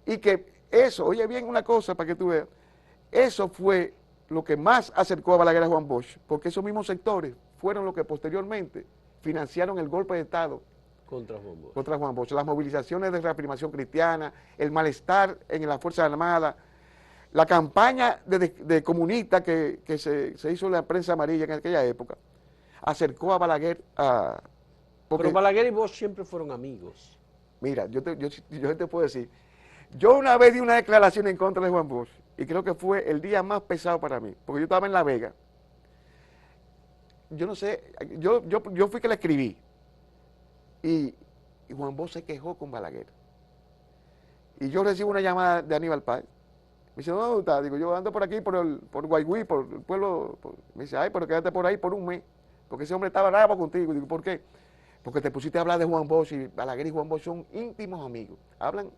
Y que eso, oye bien una cosa para que tú veas, eso fue lo que más acercó a Balaguer a Juan Bosch, porque esos mismos sectores fueron los que posteriormente financiaron el golpe de Estado contra Juan Bosch, las movilizaciones de reafirmación cristiana, el malestar en las Fuerzas Armadas, la campaña de comunista que se hizo en la prensa amarilla en aquella época, acercó a Balaguer a Pero Balaguer y Bosch siempre fueron amigos. Mira, yo te puedo decir, yo una vez di una declaración en contra de Juan Bosch y creo que fue el día más pesado para mí, porque yo estaba en La Vega. Yo no sé, yo fui que le escribí y Juan Bosch se quejó con Balaguer. Y yo recibo una llamada de Aníbal Páez. Me dice, ¿dónde estás? Digo, yo ando por aquí, por Guayguí, por el pueblo. Me dice, ay, pero quédate por ahí por un mes, porque ese hombre estaba bravo contigo. Digo, ¿por qué? Porque te pusiste a hablar de Juan Bosch y Balaguer y Juan Bosch son íntimos amigos. Hablan,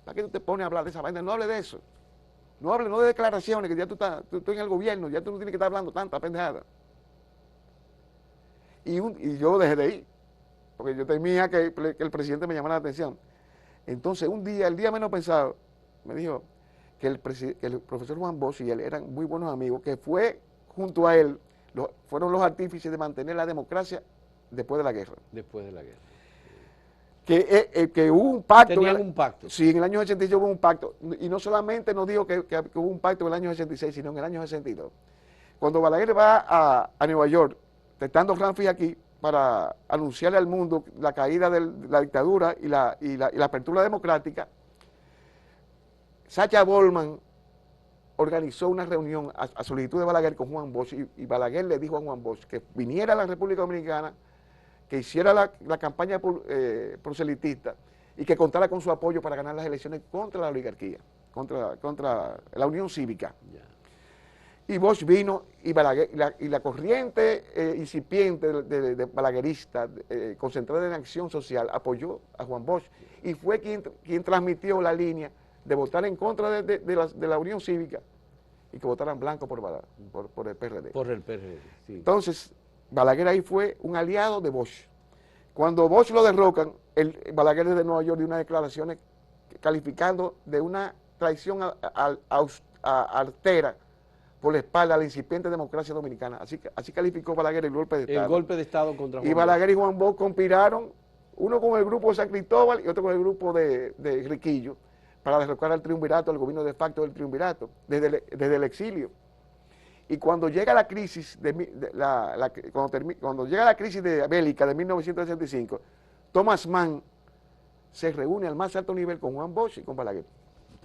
¿para qué tú te pones a hablar de esa vaina? No hable de eso. No hable, no de declaraciones, que ya tú estás en el gobierno, ya tú no tienes que estar hablando tanta pendejada. Y yo dejé de ir, porque yo temía que el presidente me llamara la atención. Entonces, un día, el día menos pensado, me dijo que el profesor Juan Bosch y él eran muy buenos amigos, que fue junto a él, fueron los artífices de mantener la democracia después de la guerra. Después de la guerra. Que hubo un pacto. Tenían un pacto. Sí, en el año 86 hubo un pacto. Y no solamente nos dijo que hubo un pacto en el año 66, sino en el año 62. Cuando Balaguer va a Nueva York, estando Ramfi aquí, para anunciarle al mundo la caída de la dictadura y la apertura democrática, Sacha Bollman organizó una reunión a solicitud de Balaguer con Juan Bosch y Balaguer le dijo a Juan Bosch que viniera a la República Dominicana, que hiciera la campaña proselitista y que contara con su apoyo para ganar las elecciones contra la oligarquía, contra la Unión Cívica. Yeah. Y Bosch vino y Balaguer, la corriente incipiente de balaguerista, concentrada en acción social, apoyó a Juan Bosch y fue quien transmitió la línea de votar en contra de la Unión Cívica y que votaran blanco por el PRD. Por el PRD, sí. Entonces, Balaguer ahí fue un aliado de Bosch. Cuando Bosch lo derrocan, Balaguer desde Nueva York dio unas declaraciones calificando de una traición artera por la espalda a la incipiente democracia dominicana. Así calificó Balaguer el golpe de Estado. El golpe de Estado contra Juan Bosch. Y Balaguer y Juan Bosch conspiraron, uno con el grupo de San Cristóbal y otro con el grupo de Riquillo, para derrocar al triunvirato, al gobierno de facto del triunvirato, desde el exilio. Y cuando llega la crisis cuando llega la crisis bélica de 1965, Thomas Mann se reúne al más alto nivel con Juan Bosch y con Balaguer.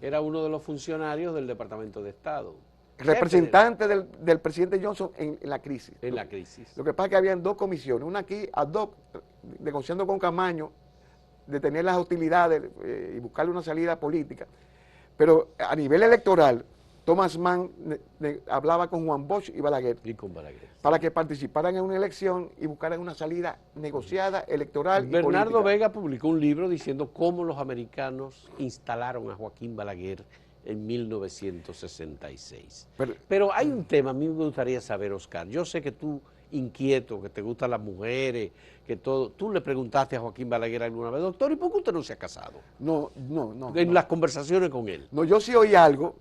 Era uno de los funcionarios del Departamento de Estado. Representante del presidente Johnson en la crisis. En la crisis. Lo que pasa es que habían dos comisiones, una aquí ad hoc, negociando con Camaño, detener las hostilidades y buscarle una salida política. Pero a nivel electoral, Thomas Mann hablaba con Juan Bosch y Balaguer. Y con Balaguer. Para que participaran en una elección y buscaran una salida negociada, electoral Bernardo y política. Vega publicó un libro diciendo cómo los americanos instalaron a Joaquín Balaguer en 1966. Pero hay un tema, a mí me gustaría saber, Oscar. Yo sé que tú, inquieto, que te gustan las mujeres, que todo. Tú le preguntaste a Joaquín Balaguer alguna vez, doctor, ¿y por qué usted no se ha casado? No. En las conversaciones con él. No, yo sí oí algo,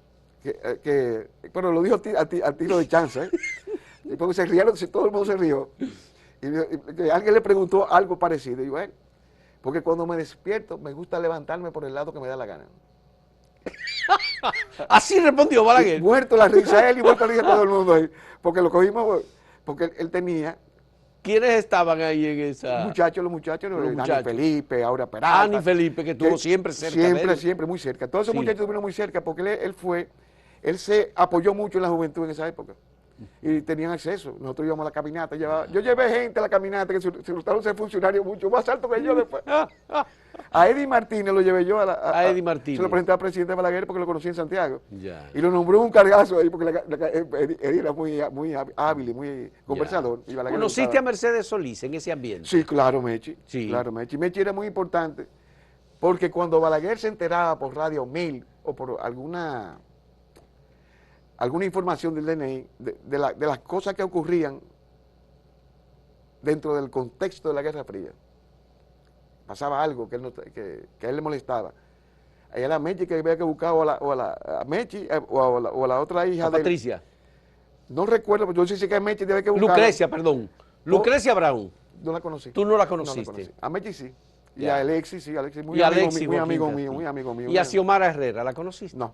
pero lo dijo a tiro de chance, y porque se rieron, todo el mundo se rió. Y alguien le preguntó algo parecido. Y yo, porque cuando me despierto, me gusta levantarme por el lado que me da la gana. Así respondió Balaguer. Y muerto la risa él y muerto la risa todo el mundo ahí. Porque lo cogimos, porque él tenía. ¿Quiénes estaban ahí en esa? Los muchachos, Ani Felipe, Aura Peralta. Ani Felipe, que estuvo siempre cerca de él. Siempre, muy cerca. Todos esos muchachos estuvieron muy cerca porque él se apoyó mucho en la juventud en esa época. Y tenían acceso. Nosotros íbamos a la caminata. Yo llevé gente a la caminata que se resultaron ser funcionarios mucho más altos que yo después. A Eddie Martínez lo llevé yo a Eddie Martínez. Se lo presenté al presidente Balaguer porque lo conocí en Santiago. Ya. Y lo nombró un cargazo ahí porque Eddie era muy hábil y muy conversador. Y ¿Conociste a Mercedes Solís en ese ambiente? Sí, claro, Mechi. Sí. Claro, Mechi. Mechi era muy importante porque cuando Balaguer se enteraba por Radio 1000 o por alguna información del DNI, de las cosas que ocurrían dentro del contexto de la Guerra Fría. Pasaba algo que a él le molestaba. Ahí era Mechi que había que buscar, a Mechi o a la otra hija de Patricia. No recuerdo, pero yo sí sé que a Mechi debe que buscar. Lucrecia, perdón. Lucrecia Brown. No la conocí. ¿Tú no la conociste? No la conocí. A Mechi sí. Y a Alexis, sí, muy amigo mío. ¿Y a Xiomara Herrera, la conociste? No.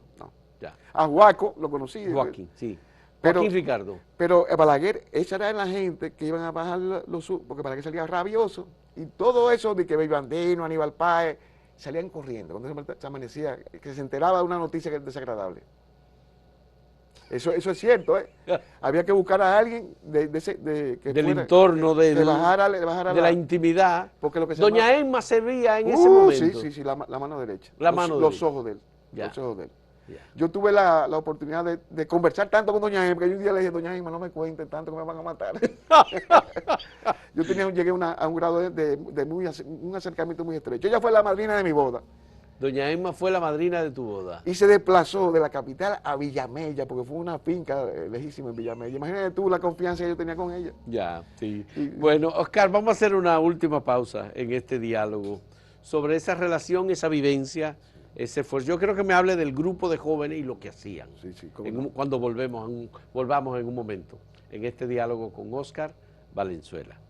Ya. A Juaco lo conocí. Joaquín, sí. Joaquín Ricardo. Pero Balaguer, esa era la gente que iban a bajar porque Balaguer salía rabioso. Y todo eso de que Bello Aníbal Páez, salían corriendo cuando se amanecía, que se enteraba de una noticia desagradable. Eso es cierto, ¿eh? Había que buscar a alguien del entorno, de la intimidad. Porque lo que Doña Emma se veía en ese momento. Sí, la mano derecha. Los ojos de él. Ya. Los ojos de él. Ya. Yo tuve la oportunidad de conversar tanto con Doña Emma, que yo un día le dije, Doña Emma, no me cuenten tanto que me van a matar. Yo llegué a un grado de un acercamiento muy estrecho. Ella fue la madrina de mi boda. Doña Emma fue la madrina de tu boda. Y se desplazó de la capital a Villamella, porque fue una finca lejísima en Villamella. Imagínate tú la confianza que yo tenía con ella. Ya, sí. Bueno, Oscar, vamos a hacer una última pausa en este diálogo sobre esa relación, esa vivencia, ese esfuerzo. Yo creo que me hable del grupo de jóvenes y lo que hacían. Sí, cuando volvamos en un momento, en este diálogo con Oscar Valenzuela.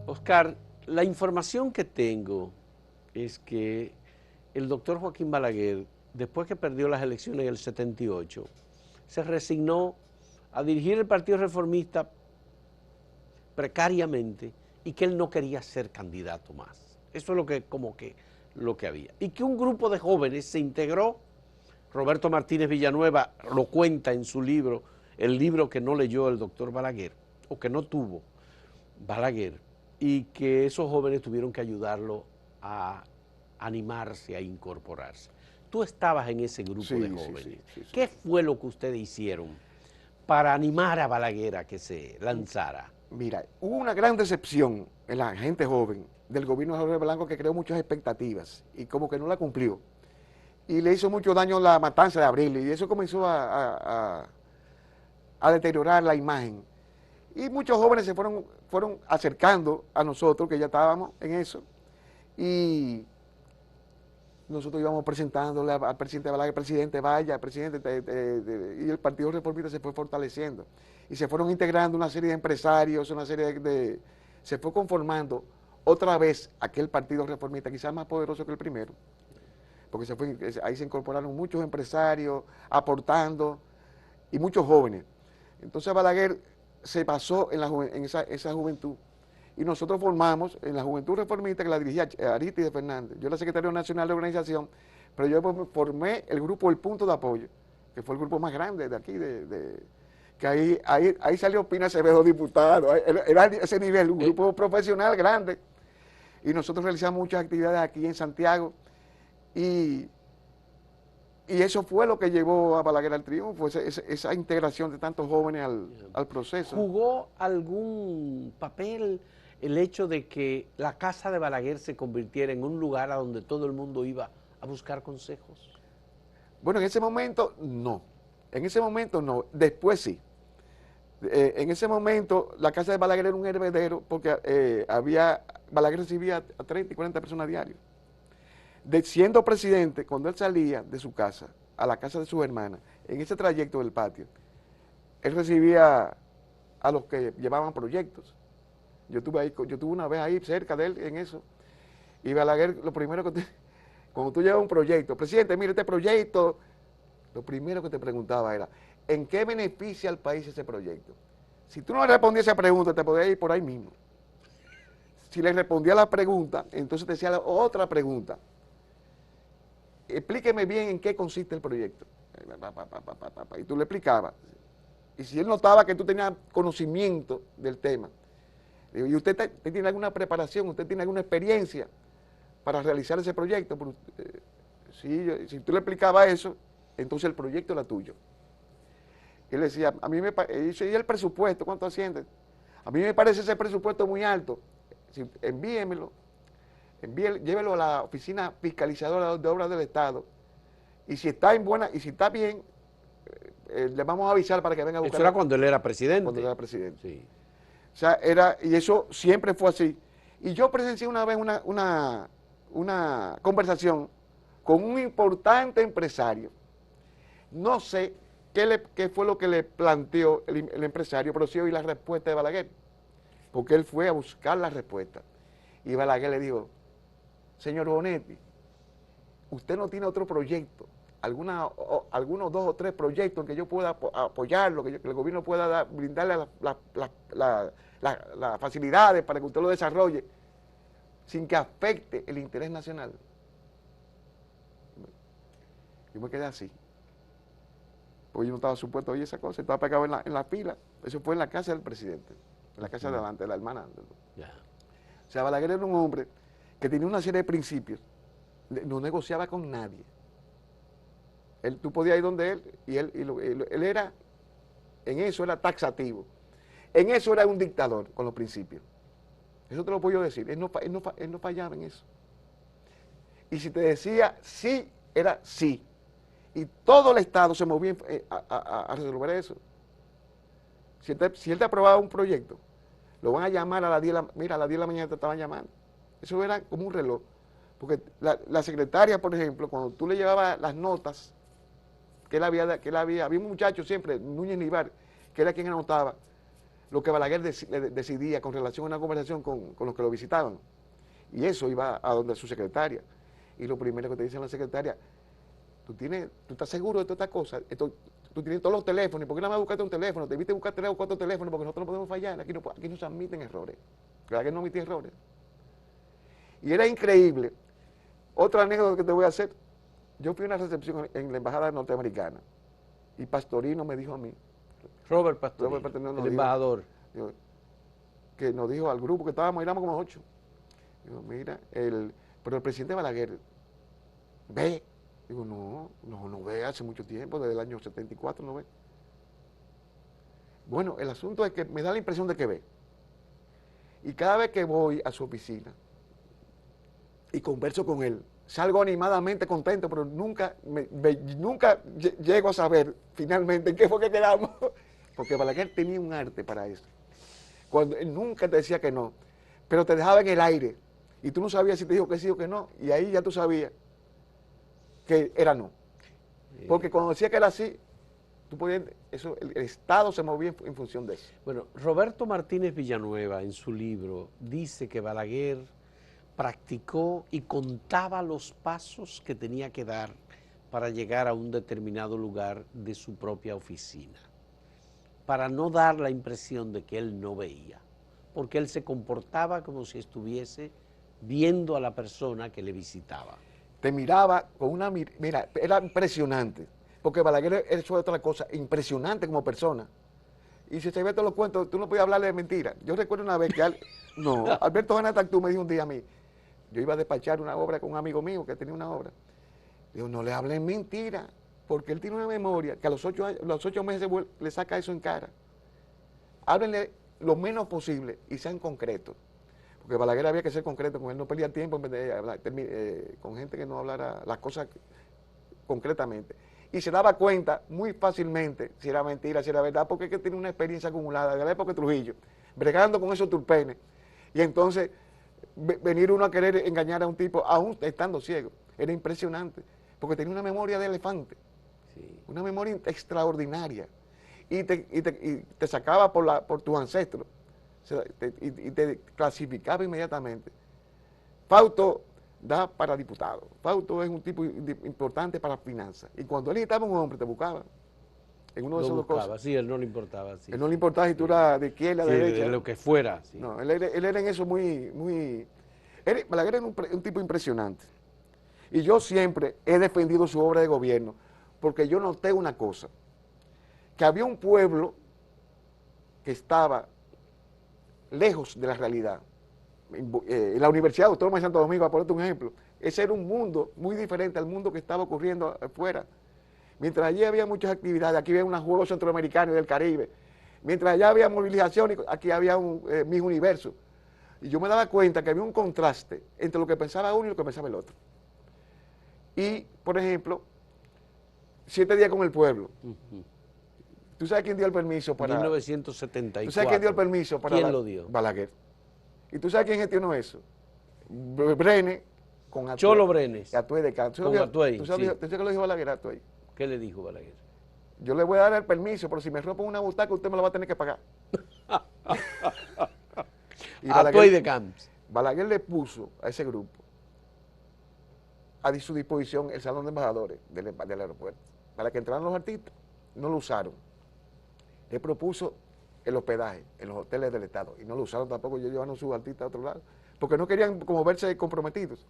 Oscar, la información que tengo es que el doctor Joaquín Balaguer, después que perdió las elecciones en el 78, se resignó a dirigir el Partido Reformista precariamente y que él no quería ser candidato más. Eso es lo que había. Y que un grupo de jóvenes se integró. Roberto Martínez Villanueva lo cuenta en su libro, el libro que no leyó el doctor Balaguer, o que no tuvo Balaguer, y que esos jóvenes tuvieron que ayudarlo a animarse, a incorporarse. Tú estabas en ese grupo de jóvenes. Sí. ¿Qué fue lo que ustedes hicieron para animar a Balaguer a que se lanzara? Mira, hubo una gran decepción en la gente joven del gobierno de Jorge Blanco, que creó muchas expectativas y como que no la cumplió. Y le hizo mucho daño la matanza de Abril, y eso comenzó a deteriorar la imagen. Y muchos jóvenes se fueron acercando a nosotros, que ya estábamos en eso, y nosotros íbamos presentándole al presidente Balaguer, presidente, vaya, presidente, y el Partido Reformista se fue fortaleciendo. Y se fueron integrando una serie de empresarios, se fue conformando otra vez aquel Partido Reformista, quizás más poderoso que el primero, porque ahí se incorporaron muchos empresarios aportando, y muchos jóvenes. Entonces Balaguer se basó en esa juventud, y nosotros formamos en la Juventud Reformista, que la dirigía Aristide Fernández. Yo era secretario nacional de organización, pero yo formé el grupo El Punto de Apoyo, que fue el grupo más grande de aquí, que ahí salió Pina Acevedo, diputado. Era ese nivel, un grupo profesional grande, y nosotros realizamos muchas actividades aquí en Santiago, y eso fue lo que llevó a Balaguer al triunfo, esa integración de tantos jóvenes al proceso. ¿Jugó algún papel el hecho de que la casa de Balaguer se convirtiera en un lugar a donde todo el mundo iba a buscar consejos? Bueno, en ese momento no. Después sí. En ese momento la casa de Balaguer era un hervedero, porque Balaguer recibía a 30 y 40 personas diarias. Siendo presidente, cuando él salía de su casa a la casa de sus hermanas, en ese trayecto del patio, él recibía a los que llevaban proyectos. Yo tuve una vez ahí cerca de él en eso, y Balaguer, lo primero cuando tú llevas un proyecto, presidente, mire este proyecto, lo primero que te preguntaba era, ¿en qué beneficia al país ese proyecto? Si tú no le respondías esa pregunta, te podías ir por ahí mismo. Si le respondía la pregunta, entonces te hacía otra pregunta. Explíqueme bien en qué consiste el proyecto. Y tú le explicabas. Y si él notaba que tú tenías conocimiento del tema, digo, ¿y usted tiene alguna preparación, usted tiene alguna experiencia para realizar ese proyecto? Si tú le explicabas eso, entonces el proyecto era tuyo. Él decía, ¿y el presupuesto cuánto asciende? A mí me parece ese presupuesto muy alto. Envíemelo. Llévelo a la oficina fiscalizadora de obras del Estado, y si está bien, le vamos a avisar para que venga a buscar. Eso era cuando él era presidente. Cuando él era presidente. Sí. O sea, y eso siempre fue así. Y yo presencié una vez una conversación con un importante empresario. No sé qué fue lo que le planteó el empresario, pero sí oí la respuesta de Balaguer. porque él fue a buscar la respuesta. Y Balaguer le dijo, señor Bonetti, usted no tiene otro proyecto, algunos 2 o 3 proyectos en que yo pueda apoyarlo, que el gobierno pueda brindarle las facilidades para que usted lo desarrolle sin que afecte el interés nacional. Yo me quedé así, porque yo no estaba supuesto a oír esa cosa, estaba pegado en la fila. Eso fue en la casa del presidente, en la casa de adelante, de la hermana. Ya. O sea, Balaguer era un hombre que tenía una serie de principios, no negociaba con nadie. Tú podías ir donde él, y él era, en eso era taxativo, en eso era un dictador con los principios. Eso te lo puedo decir, él no fallaba en eso. Y si te decía sí, era sí. Y todo el Estado se movía a resolver eso. Si él te aprobaba un proyecto, lo van a llamar a las 10 de mira, a las 10 de la mañana te estaban llamando. Eso era como un reloj. Porque la secretaria, por ejemplo, cuando tú le llevabas las notas, había un muchacho siempre, Núñez Nivar, que era quien anotaba lo que Balaguer decidía con relación a una conversación con los que lo visitaban. Y eso iba a donde su secretaria. Y lo primero que te dice la secretaria, tú estás seguro de todas estas cosas, tú tienes todos los teléfonos, ¿por qué nada más buscaste un teléfono? Te viste buscar 3 o 4 teléfonos porque nosotros no podemos fallar, aquí no se admiten errores. Balaguer no admitía errores. Y era increíble. Otra anécdota que te voy a hacer, yo fui a una recepción en la embajada norteamericana y Pastorino me dijo a mí, Robert Pastorino, el embajador, que nos dijo al grupo que éramos como 8, digo, mira, pero el presidente Balaguer ve. Digo, no ve hace mucho tiempo, desde el año 74 no ve. Bueno, el asunto es que me da la impresión de que ve. Y cada vez que voy a su oficina y converso con él, salgo animadamente contento, pero nunca llego a saber finalmente en qué fue que quedamos. Porque Balaguer tenía un arte para eso. Cuando él nunca te decía que no, pero te dejaba en el aire. Y tú no sabías si te dijo que sí o que no. Y ahí ya tú sabías que era no. Porque cuando decía que era sí, el Estado se movía en función de eso. Bueno, Roberto Martínez Villanueva en su libro dice que Balaguer practicó y contaba los pasos que tenía que dar para llegar a un determinado lugar de su propia oficina, para no dar la impresión de que él no veía, porque él se comportaba como si estuviese viendo a la persona que le visitaba. Te miraba con una mira, era impresionante, porque Balaguer eso es otra cosa, impresionante como persona. Y si se ve todos los cuentos, tú no podías hablarle de mentira. Yo recuerdo una vez que Alberto Janatactú me dijo un día a mí, yo iba a despachar una obra con un amigo mío que tenía una obra. Digo, no le hablen mentira, porque él tiene una memoria que a los 8 meses le saca eso en cara. Háblenle lo menos posible y sean concretos. Porque Balaguer había que ser concreto con él, no perdía tiempo en vez de hablar, con gente que no hablara las cosas concretamente. Y se daba cuenta muy fácilmente si era mentira, si era verdad, porque es que tiene una experiencia acumulada de la época de Trujillo, bregando con esos turpenes. Y entonces venir uno a querer engañar a un tipo, aún estando ciego, era impresionante, porque tenía una memoria de elefante, sí, una memoria extraordinaria. Y te sacaba por tus ancestros. Y te clasificaba inmediatamente. Fausto da para diputado. Fausto es un tipo importante para finanzas. Y cuando él necesitaba un hombre, te buscaba. En uno de esos dos cosas. Sí, él no le importaba. Sí, él no le importaba si tú eras de izquierda, de derecha. De lo que fuera. Sí. No, él era en eso Balaguer era un tipo impresionante. Y yo siempre he defendido su obra de gobierno, porque yo noté una cosa, que había un pueblo que estaba lejos de la realidad. En la Universidad Autónoma de Santo Domingo, para ponerte un ejemplo, ese era un mundo muy diferente al mundo que estaba ocurriendo afuera. Mientras allí había muchas actividades, aquí había unos Juegos Centroamericanos y del Caribe. Mientras allá había movilización, aquí había un Miss Universo. Y yo me daba cuenta que había un contraste entre lo que pensaba uno y lo que pensaba el otro. Y, por ejemplo, 7 días con el pueblo. ¿Tú sabes quién dio el permiso para...? 1974. ¿Tú sabes quién dio el permiso para...? ¿Quién lo dio? Balaguer. ¿Y tú sabes quién gestionó eso? Brenes con Atuey. Cholo Brenes. Atuey de Castro. Con Atuey, ¿Tú sabes qué lo dijo Balaguer a Atuey? ¿Qué le dijo Balaguer? Yo le voy a dar el permiso, pero si me rompo una butaca, usted me la va a tener que pagar. Y a Tuey de Camps. Balaguer le puso a ese grupo a su disposición el salón de embajadores del aeropuerto para que entraran los artistas. No lo usaron. Le propuso el hospedaje en los hoteles del Estado y no lo usaron tampoco. Ellos llevaron sus artistas a otro lado porque no querían como verse comprometidos.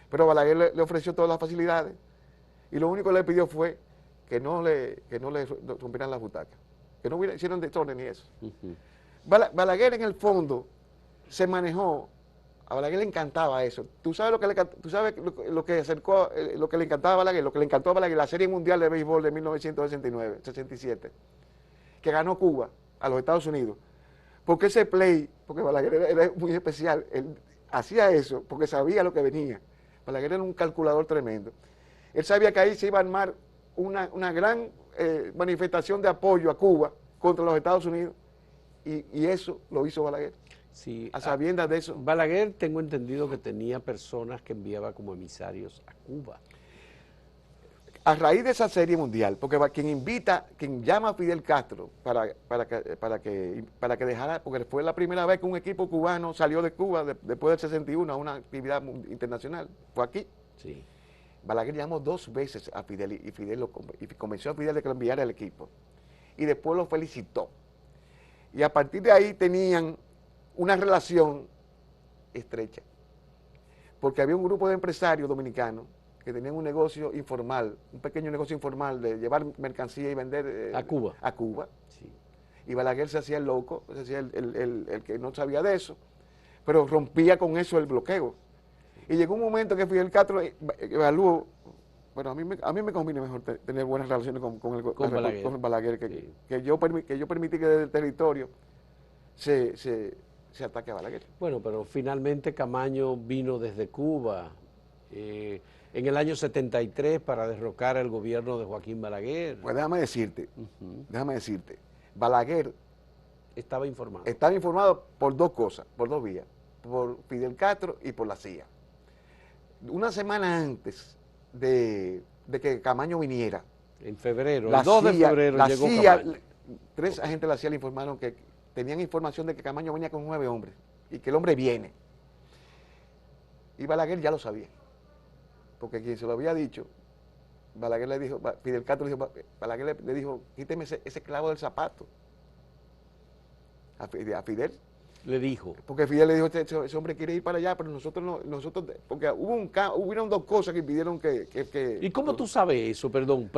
Pero Balaguer le ofreció todas las facilidades y lo único que le pidió fue que no le rompieran las butacas, que no hicieran desorden ni eso. Balaguer en el fondo se manejó. A Balaguer le encantaba eso. ¿Tú sabes lo que le encantaba a Balaguer? Lo que le encantó a Balaguer, la Serie Mundial de Béisbol de 1969-67, que ganó Cuba a los Estados Unidos. Porque ese play, porque Balaguer era muy especial, él hacía eso porque sabía lo que venía. Balaguer era un calculador tremendo. Él sabía que ahí se iba a armar una gran manifestación de apoyo a Cuba contra los Estados Unidos, y eso lo hizo Balaguer. Sí, a sabiendas de eso. Balaguer, tengo entendido que tenía personas que enviaba como emisarios a Cuba. A raíz de esa Serie Mundial, porque quien llama a Fidel Castro para que dejara, porque fue la primera vez que un equipo cubano salió de Cuba después del 61 a una actividad internacional, fue aquí. Sí. Balaguer llamó 2 veces a Fidel y convenció a Fidel de que lo enviara al equipo. Y después lo felicitó. Y a partir de ahí tenían una relación estrecha, porque había un grupo de empresarios dominicanos que tenían un negocio informal, un pequeño negocio informal de llevar mercancía y vender a Cuba. Sí. Y Balaguer se hacía el loco, se hacía el que no sabía de eso, pero rompía con eso el bloqueo. Y llegó un momento que Fidel Castro evaluó, bueno, a mí me conviene mejor tener buenas relaciones con Balaguer, que yo permití que desde el territorio se ataque a Balaguer. Bueno, pero finalmente Camaño vino desde Cuba en el año 73 para derrocar al gobierno de Joaquín Balaguer. Pues déjame decirte, Balaguer estaba informado por 2 cosas, por 2 vías, por Fidel Castro y por la CIA. Una semana antes de que Camaño viniera, en febrero, el 2 de febrero llegó Camaño. 3 agentes de la CIA le informaron que tenían información de que Camaño venía con 9 hombres y que el hombre viene. Y Balaguer ya lo sabía, porque quien se lo había dicho, Balaguer le dijo, Fidel Castro Balaguer le dijo, quíteme ese clavo del zapato a Fidel. Le dijo. Porque Fidel le dijo, ese hombre quiere ir para allá, pero nosotros no, porque hubieron 2 cosas que pidieron que ¿Y cómo tú sabes eso? Perdón,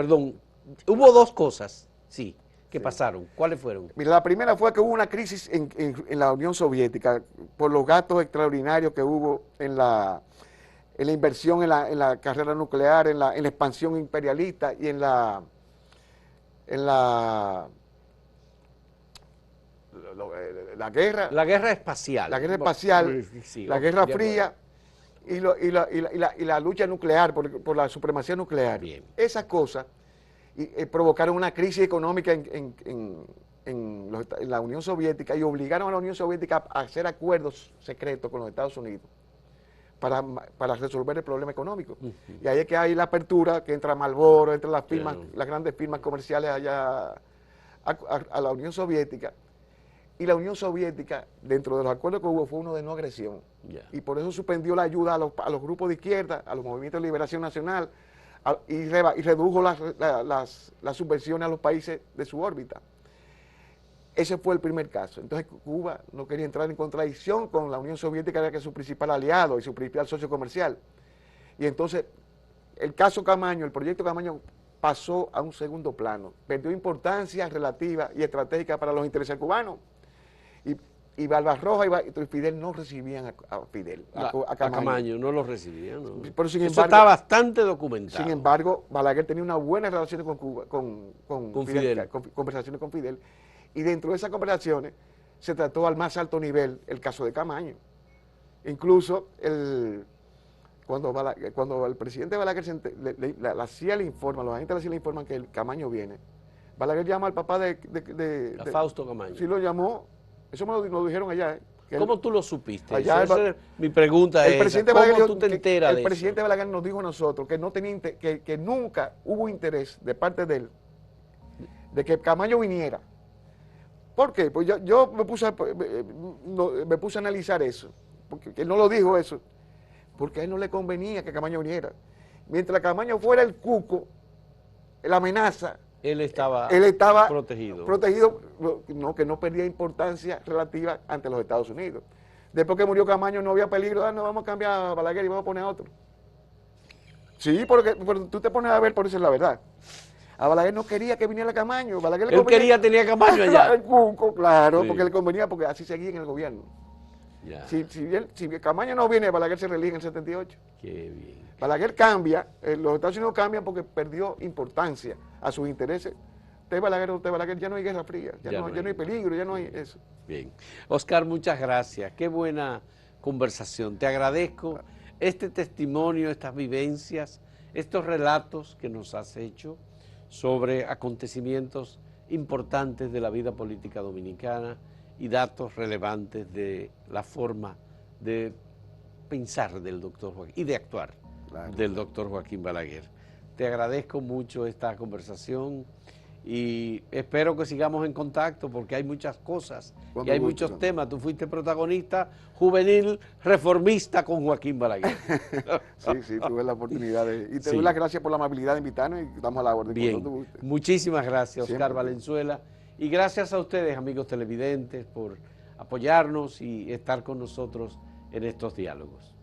hubo 2 cosas, sí, que pasaron. ¿Cuáles fueron? Mira, la primera fue que hubo una crisis en la Unión Soviética por los gastos extraordinarios que hubo en la inversión en la carrera nuclear, en la expansión imperialista y en la guerra. La guerra espacial. La guerra espacial, sí, la Guerra Fría y la lucha nuclear por la supremacía nuclear. Bien. Esas cosas provocaron una crisis económica en la Unión Soviética y obligaron a la Unión Soviética a hacer acuerdos secretos con los Estados Unidos para resolver el problema económico. Y ahí es que hay la apertura, que entra Marlboro, entre las firmas, las grandes firmas comerciales allá a la Unión Soviética. Y la Unión Soviética, dentro de los acuerdos que hubo, fue uno de no agresión. Y por eso suspendió la ayuda a los grupos de izquierda, a los movimientos de liberación nacional, y redujo las subvenciones a los países de su órbita. Ese fue el primer caso. Entonces Cuba no quería entrar en contradicción con la Unión Soviética, que es su principal aliado y su principal socio comercial. Y entonces el caso Camaño, el proyecto Camaño, pasó a un segundo plano, perdió importancia relativa y estratégica para los intereses cubanos. Y Barbarroja y Fidel no recibían a Fidel, a Camaño no lo recibían. ¿No? Pero sin Eso embargo, está bastante documentado. Sin embargo, Balaguer tenía unas buenas relaciones con Cuba, con Fidel, conversaciones con Fidel, y dentro de esas conversaciones se trató al más alto nivel el caso de Camaño. Incluso cuando el presidente Balaguer la CIA le informa, los agentes de la CIA le informan que el Camaño viene, Balaguer llama al papá de Fausto Camaño. Sí, lo llamó. Eso me lo dijeron allá. ¿Cómo tú lo supiste? Allá mi pregunta es, ¿cómo tú te enteras de eso? El presidente Balaguer nos dijo a nosotros que no tenía que nunca hubo interés de parte de él de que Camaño viniera, ¿Por qué? Pues yo me puse a analizar eso, porque él no lo dijo eso, porque a él no le convenía que Camaño viniera. Mientras Camaño fuera el cuco, la amenaza, Él estaba protegido. No, que no perdía importancia relativa ante los Estados Unidos. Después que murió Camaño no había peligro, no vamos a cambiar a Balaguer y vamos a poner a otro. Sí, porque tú te pones a ver, por eso es la verdad. A Balaguer no quería que viniera Camaño. Balaguer le convenía. Tenía Camaño allá. El cuco, claro, Sí. porque le convenía, porque así seguía en el gobierno. Ya. Si Camaño no viene, Balaguer se reelige en el 78. Qué bien. Balaguer cambia, los Estados Unidos cambian porque perdió importancia a sus intereses. Usted Balaguer, ya no hay guerra fría, ya no hay peligro, ya no hay eso. Bien. Oscar, muchas gracias. Qué buena conversación. Te agradezco este testimonio, estas vivencias, estos relatos que nos has hecho sobre acontecimientos importantes de la vida política dominicana y datos relevantes de la forma de pensar del doctor Joaquín y de actuar del doctor Joaquín Balaguer. Te agradezco mucho esta conversación y espero que sigamos en contacto porque hay muchas cosas y hay muchos temas. Tú fuiste protagonista juvenil, reformista con Joaquín Balaguer. Sí, tuve la oportunidad y te doy las gracias por la amabilidad de invitarnos y estamos a la orden. Bien, muchísimas gracias, Oscar Valenzuela, y gracias a ustedes, amigos televidentes, por apoyarnos y estar con nosotros en estos diálogos.